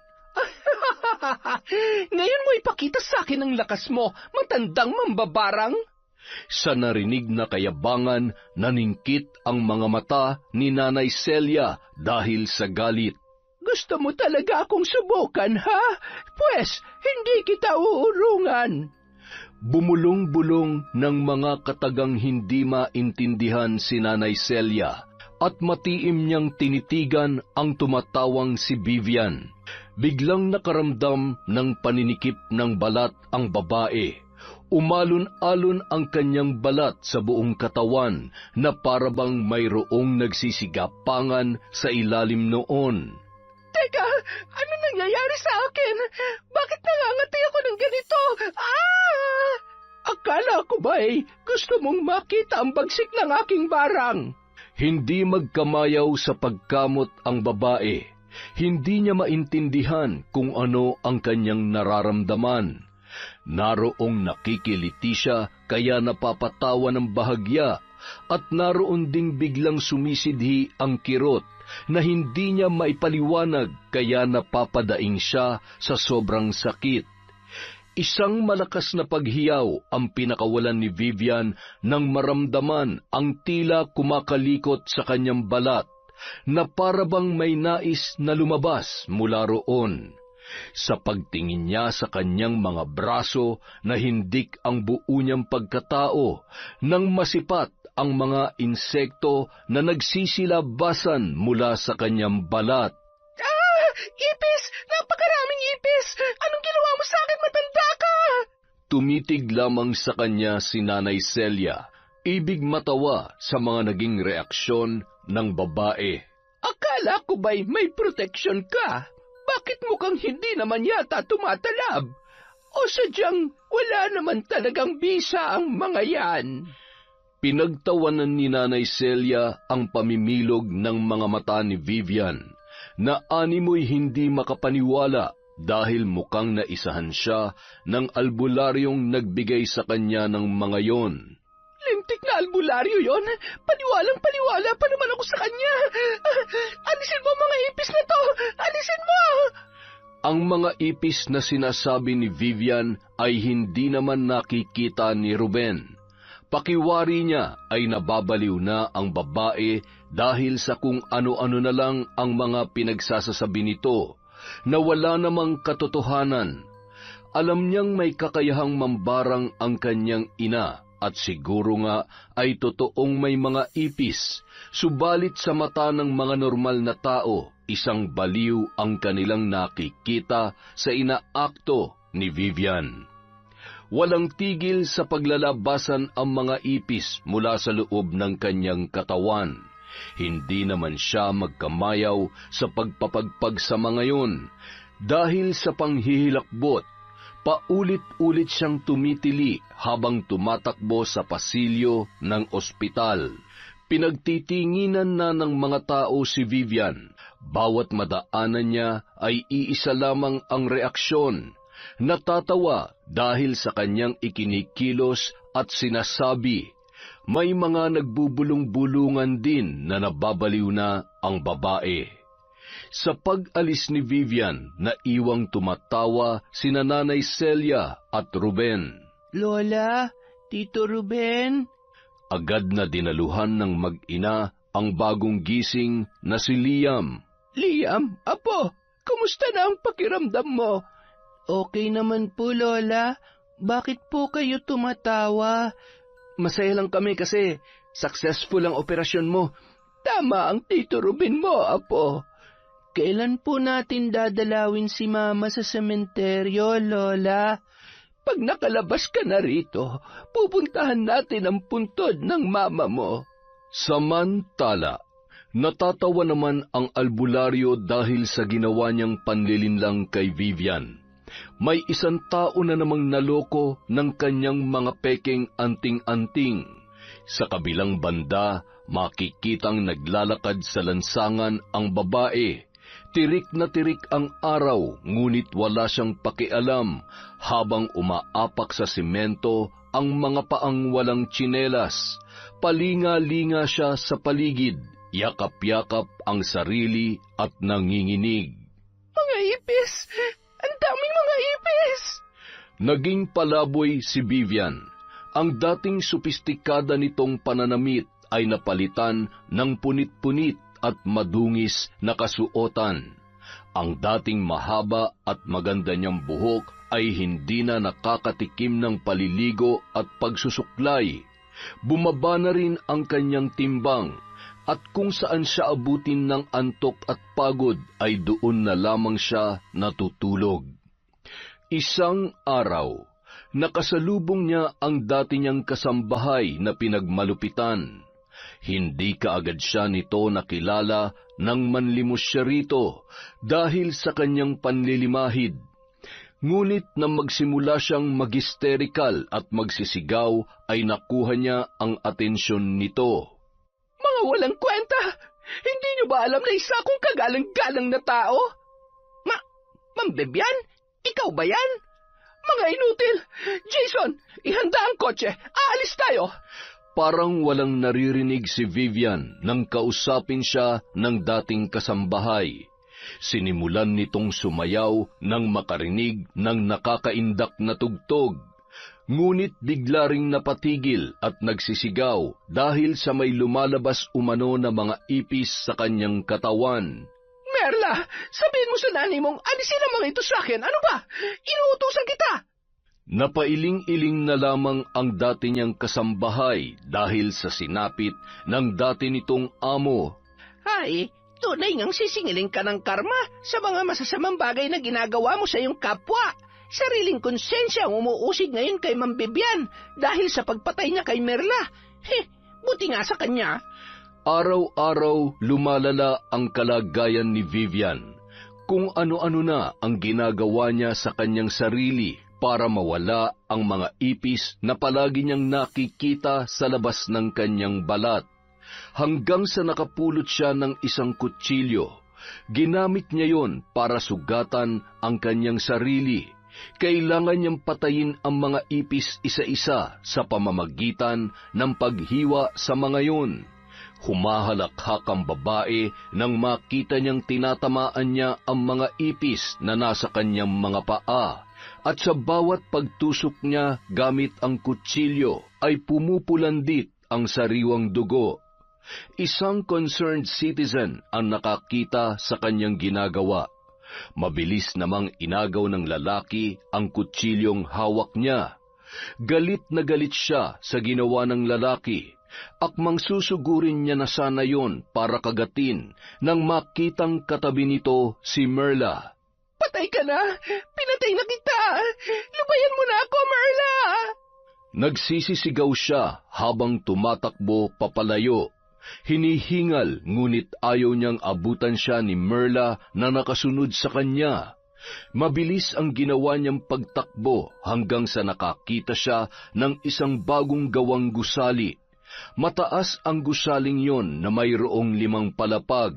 Ngayon mo ipakita sa akin ang lakas mo, matandang mambabarang. Sa narinig na kayabangan, naningkit ang mga mata ni Nanay Celia dahil sa galit. Gusto mo talaga akong subukan, ha? Pwes, hindi kita uurungan. Bumulong-bulong ng mga katagang hindi maintindihan si Nanay Celia at matiim niyang tinitigan ang tumatawang si Vivian. Biglang nakaramdam ng paninikip ng balat ang babae. Umalon-alon ang kanyang balat sa buong katawan na parabang mayroong nagsisigapangan sa ilalim noon. Teka, ano nangyayari sa akin? Bakit nangangatay ako ng ganito? Akala ko ba gusto mong makita ang bagsik ng aking barang? Hindi magkamayaw sa pagkamot ang babae. Hindi niya maintindihan kung ano ang kanyang nararamdaman. Naroong nakikiliti siya kaya napapatawa ng bahagya, at naroon ding biglang sumisidhi ang kirot na hindi niya maipaliwanag kaya napapadaing siya sa sobrang sakit. Isang malakas na paghiyaw ang pinakawalan ni Vivian nang maramdaman ang tila kumakalikot sa kanyang balat na para bang may nais na lumabas mula roon. Sa pagtingin niya sa kanyang mga braso na hindik ang buo niyang pagkatao, nang masipat ang mga insekto na nagsisilabasan mula sa kanyang balat. Ipis! Napakaraming ipis! Anong ginawa mo sa akin, matanda ka? Tumitig lamang sa kanya si Nanay Celia, ibig matawa sa mga naging reaksyon ng babae. Akala ko ba'y may protection ka? Bakit mukhang hindi naman yata tumatalab? O sadyang wala naman talagang bisa ang mga yan? Pinagtawanan ni Nanay Celia ang pamimilog ng mga mata ni Vivian, na animoy hindi makapaniwala dahil mukhang naisahan siya ng albularyong nagbigay sa kanya ng mga yon. Lintik na albularyo yon? Paniwalang-paniwala pa naman ako sa kanya. Alisin mo mga ipis na to! Alisin mo! Ang mga ipis na sinasabi ni Vivian ay hindi naman nakikita ni Ruben. Pakiwari niya ay nababaliw na ang babae dahil sa kung ano-ano na lang ang mga pinagsasasabi nito, na wala namang katotohanan. Alam niyang may kakayahang mambarang ang kanyang ina, at siguro nga ay totoong may mga ipis, subalit sa mata ng mga normal na tao, isang baliw ang kanilang nakikita sa inaakto ni Vivian. Walang tigil sa paglalabasan ang mga ipis mula sa loob ng kanyang katawan. Hindi naman siya magkamayaw sa pagpapagpag sa mga yun. Dahil sa panghihilakbot, paulit-ulit siyang tumitili habang tumatakbo sa pasilyo ng ospital. Pinagtitinginan na ng mga tao si Vivian. Bawat madaanan niya ay iisa lamang ang reaksyon. Natatawa dahil sa kanyang ikinikilos at sinasabi. May mga nagbubulong-bulungan din na nababaliw na ang babae. Sa pag-alis ni Vivian, naiwang tumatawa sina Nanay Celia at Ruben. Lola, Tito Ruben. Agad na dinaluhan ng mag-ina ang bagong gising na si Liam. Liam, apo, kumusta na ang pakiramdam mo? Okay naman po, Lola. Bakit po kayo tumatawa? Masaya lang kami kasi successful ang operasyon mo. Tama ang Tito Ruben mo, apo. Kailan po natin dadalawin si Mama sa sementeryo, Lola? Pag nakalabas ka na rito, pupuntahan natin ang puntod ng mama mo. Samantala, natatawa naman ang albularyo dahil sa ginawa niyang panlilinlang kay Vivian. May isang tao na namang naloko ng kanyang mga peking anting-anting. Sa kabilang banda, makikitang naglalakad sa lansangan ang babae. Tirik na tirik ang araw, ngunit wala siyang pakialam habang umaapak sa simento ang mga paang walang tsinelas. Palinga-linga siya sa paligid, yakap-yakap ang sarili at nanginginig. Mga ipis! Ang daming mga ipis! Naging palaboy si Vivian. Ang dating sopistikada nitong pananamit ay napalitan ng punit-punit at madungis na kasuotan. Ang dating mahaba at maganda niyang buhok ay hindi na nakakatikim ng paliligo at pagsusuklay. Bumaba na rin ang kanyang timbang, at kung saan siya abutin ng antok at pagod ay doon na lamang siya natutulog. Isang araw, nakasalubong niya ang dati niyang kasambahay na pinagmalupitan. Hindi kaagad siya nito nakilala nang manlimos siya rito dahil sa kanyang panlilimahid. Ngunit nang magsimula siyang mag-hysterical at magsisigaw ay nakuha niya ang atensyon nito. Mga walang kwenta! Hindi niyo ba alam na isa akong kagalang-galang na tao? Ma'am Vivian? Ikaw ba yan? Mga inutil! Jason, ihanda ang kotse. Aalis tayo! Parang walang naririnig si Vivian nang kausapin siya ng dating kasambahay. Sinimulan nitong sumayaw nang makarinig ng nakakaindak na tugtog. Ngunit bigla ring napatigil at nagsisigaw dahil sa may lumalabas umano na mga ipis sa kanyang katawan. Merla, sabihin mo sa nanay mong alisin ang mga ito sa akin. Ano ba? Inuutosan kita! Napailing-iling na lamang ang dati niyang kasambahay dahil sa sinapit ng dati nitong amo. Ay, tunay ngang sisingiling ka ng karma sa mga masasamang bagay na ginagawa mo sa iyong kapwa. Sariling konsensya ang umuusig ngayon kay Ma'am Vivian dahil sa pagpatay niya kay Merla. Buti nga sa kanya. Araw-araw lumalala ang kalagayan ni Vivian. Kung ano-ano na ang ginagawa niya sa kanyang sarili para mawala ang mga ipis na palagi niyang nakikita sa labas ng kanyang balat. Hanggang sa nakapulot siya ng isang kutsilyo. Ginamit niya yon para sugatan ang kanyang sarili. Kailangan niyang patayin ang mga ipis isa-isa sa pamamagitan ng paghiwa sa mga yun. Humahalakhak ang babae nang makita niyang tinatamaan niya ang mga ipis na nasa kanyang mga paa, at sa bawat pagtusok niya gamit ang kutsilyo ay pumupulandit ang sariwang dugo. Isang concerned citizen ang nakakita sa kanyang ginagawa. Mabilis namang inagaw ng lalaki ang kutsilyong hawak niya. Galit na galit siya sa ginawa ng lalaki. Akmang susugurin niya na sana yon para kagatin nang makitang katabi nito si Merla. Patay ka na! Pinatay na kita! Lubayan mo na ako, Merla! Nagsisisigaw siya habang tumatakbo papalayo. Hinihingal ngunit ayaw niyang abutan siya ni Merla na nakasunod sa kanya. Mabilis ang ginawa niyang pagtakbo hanggang sa nakakita siya ng isang bagong gawang gusali. Mataas ang gusaling yon na mayroong 5 palapag.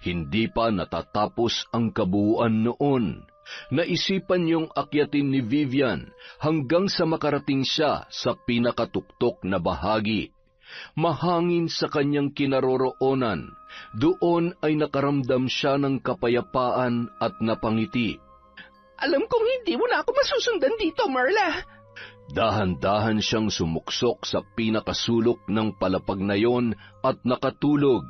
Hindi pa natatapos ang kabuuan noon. Naisipan niyong akyatin ni Vivian hanggang sa makarating siya sa pinakatuktok na bahagi. Mahangin sa kanyang kinaroroonan, doon ay nakaramdam siya ng kapayapaan at napangiti. Alam kong hindi mo na ako masusundan dito, Merla. Dahan-dahan siyang sumuksok sa pinakasulok ng palapag na yon at nakatulog.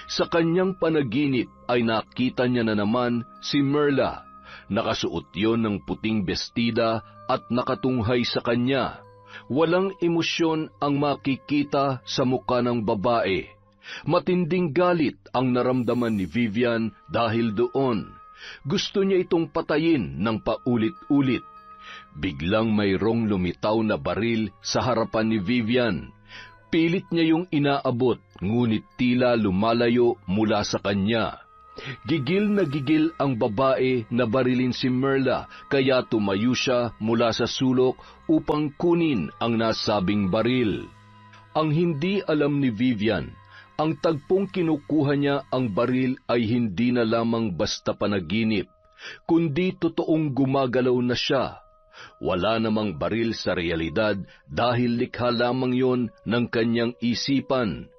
Sa kanyang panaginip ay nakita niya na naman si Merla. Nakasuot yon ng puting bestida at nakatunghay sa kanya. Walang emosyon ang makikita sa mukha ng babae. Matinding galit ang naramdaman ni Vivian dahil doon. Gusto niya itong patayin ng paulit-ulit. Biglang mayroong lumitaw na baril sa harapan ni Vivian. Pilit niya yung inaabot, ngunit tila lumalayo mula sa kanya. Gigil na gigil ang babae na barilin si Merla, kaya tumayo siya mula sa sulok upang kunin ang nasabing baril. Ang hindi alam ni Vivian, ang tagpong kinukuha niya ang baril ay hindi na lamang basta panaginip, kundi totoong gumagalaw na siya. Wala namang baril sa realidad dahil likha lamang yon ng kanyang isipan.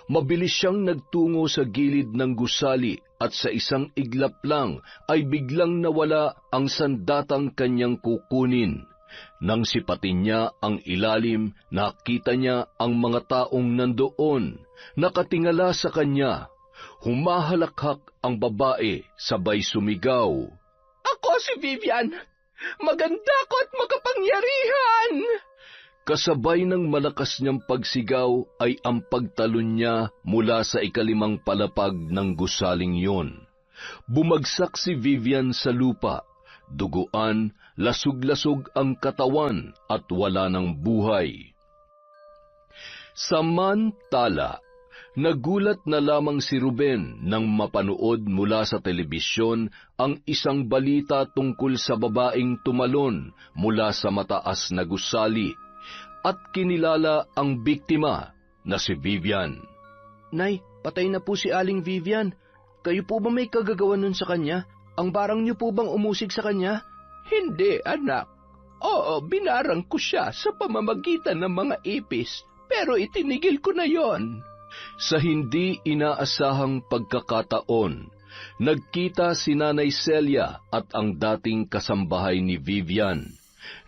Mabilis siyang nagtungo sa gilid ng gusali at sa isang iglap lang ay biglang nawala ang sandatang kanyang kukunin. Nang sipatin niya ang ilalim, nakita niya ang mga taong nandoon, nakatingala sa kanya. Humahalakhak ang babae, sabay sumigaw. Ako si Vivian! Maganda ko at makapangyarihan! Kasabay ng malakas niyang pagsigaw ay ang pagtalon niya mula sa 5 palapag ng gusaling yon. Bumagsak si Vivian sa lupa, duguan, lasug-lasug ang katawan at wala ng buhay. Samantala, nagulat na lamang si Ruben nang mapanood mula sa telebisyon ang isang balita tungkol sa babaeng tumalon mula sa mataas na gusali at kinilala ang biktima na si Vivian. Nay, patay na po si Aling Vivian. Kayo po ba may kagagawa nun sa kanya? Ang barang niyo po bang umusig sa kanya? Hindi, anak. Oo, binarang ko siya sa pamamagitan ng mga ipis, pero itinigil ko na yon. Sa hindi inaasahang pagkakataon, nagkita si Nanay Celia at ang dating kasambahay ni Vivian.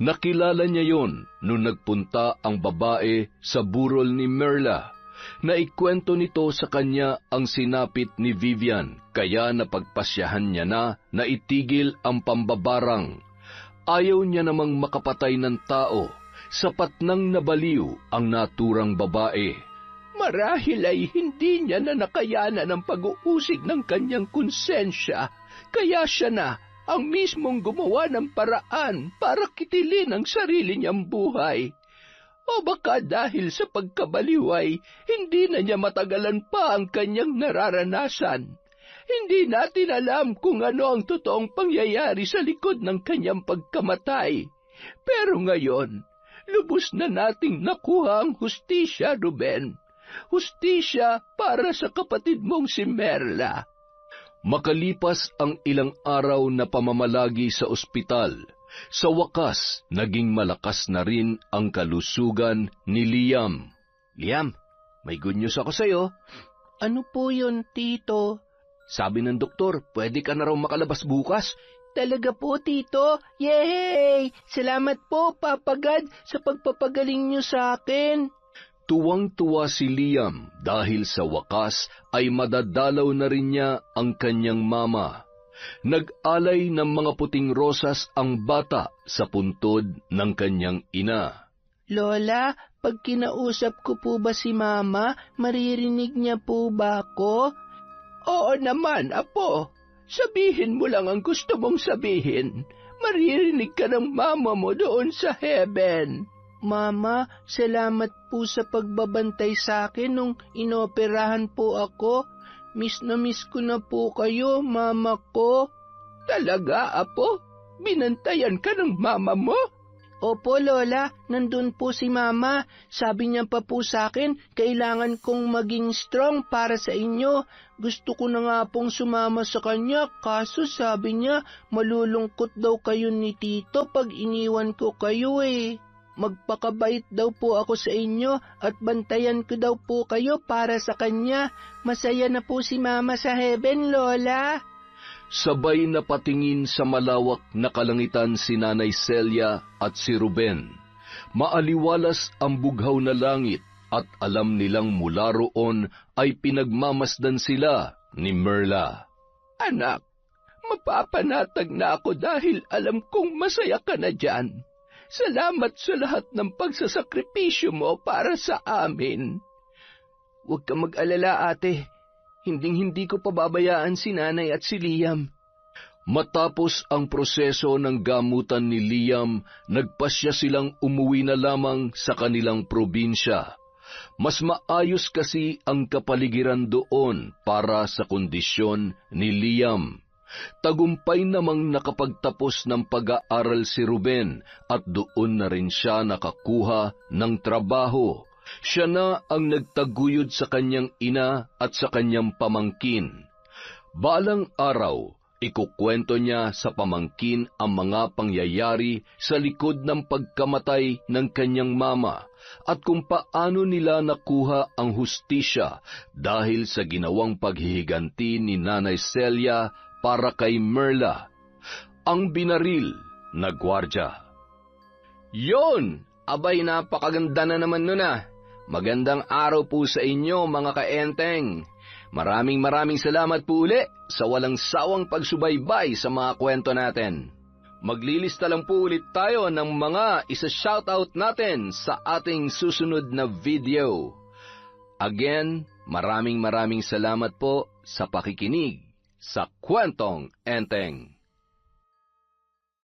Nakilala niya yon nung nagpunta ang babae sa burol ni Merla. Naikwento nito sa kanya ang sinapit ni Vivian, kaya napagpasyahan niya na itigil ang pambabarang. Ayaw niya namang makapatay ng tao, sapat nang nabaliw ang naturang babae. Marahil ay hindi niya na nakayanan ang pag-uusig ng kanyang konsensya, kaya siya na ang mismong gumawa ng paraan para kitilin ang sarili niyang buhay. O baka dahil sa pagkabaliw ay hindi na niya matagalan pa ang kanyang nararanasan. Hindi natin alam kung ano ang totoong pangyayari sa likod ng kanyang pagkamatay. Pero ngayon, lubos na nating nakuha ang hustisya, Ruben. Hustisya para sa kapatid mong si Merla. Makalipas ang ilang araw na pamamalagi sa ospital, sa wakas naging malakas na rin ang kalusugan ni Liam. Liam, may good news ako sa'yo. Ano po yun, Tito? Sabi ng doktor, pwede ka na raw makalabas bukas. Talaga po, Tito? Yay! Salamat po, Papa God, sa pagpapagaling niyo sa akin. Tuwang-tuwa si Liam dahil sa wakas ay madadalaw na rin niya ang kanyang mama. Nag-alay ng mga puting rosas ang bata sa puntod ng kanyang ina. Lola, pag kinausap ko po ba si Mama, maririnig niya po ba ako? Oo naman, Apo. Sabihin mo lang ang gusto mong sabihin. Maririnig ka ng mama mo doon sa heaven. Mama, salamat po sa pagbabantay sa akin nung inoperahan po ako. Miss na miss ko na po kayo, Mama ko. Talaga, Apo? Binantayan ka ng mama mo? Opo, Lola. Nandun po si Mama. Sabi niya pa po sa akin, kailangan kong maging strong para sa inyo. Gusto ko na nga pong sumama sa kanya, kaso sabi niya, malulungkot daw kayo ni Tito pag iniwan ko kayo eh. Magpakabait daw po ako sa inyo at bantayan ko daw po kayo para sa kanya. Masaya na po si Mama sa heaven, Lola. Sabay na patingin sa malawak na kalangitan si Nanay Celia at si Ruben. Maaliwalas ang bughaw na langit at alam nilang mula roon ay pinagmamasdan sila ni Merla. Anak, mapapanatag na ako dahil alam kong masaya ka na dyan. Salamat sa lahat ng pagsasakripisyo mo para sa amin. Huwag ka mag-alala, ate. Hinding-hindi ko pababayaan si Nanay at si Liam. Matapos ang proseso ng gamutan ni Liam, nagpasya silang umuwi na lamang sa kanilang probinsya. Mas maayos kasi ang kapaligiran doon para sa kondisyon ni Liam. Tagumpay namang nakapagtapos ng pag-aaral si Ruben at doon na rin siya nakakuha ng trabaho. Siya na ang nagtaguyod sa kanyang ina at sa kanyang pamangkin. Balang araw, ikukwento niya sa pamangkin ang mga pangyayari sa likod ng pagkamatay ng kanyang mama at kung paano nila nakuha ang hustisya dahil sa ginawang paghihiganti ni Nanay Celia para kay Merla, ang binaril na gwardya. Yon! Abay, napakaganda na naman nun ah. Magandang araw po sa inyo, mga kaenteng. Maraming salamat po uli sa walang sawang pagsubaybay sa mga kwento natin. Maglilista lang po ulit tayo ng mga isa-shoutout natin sa ating susunod na video. Again, maraming salamat po sa pakikinig sa Kwentong Enteng.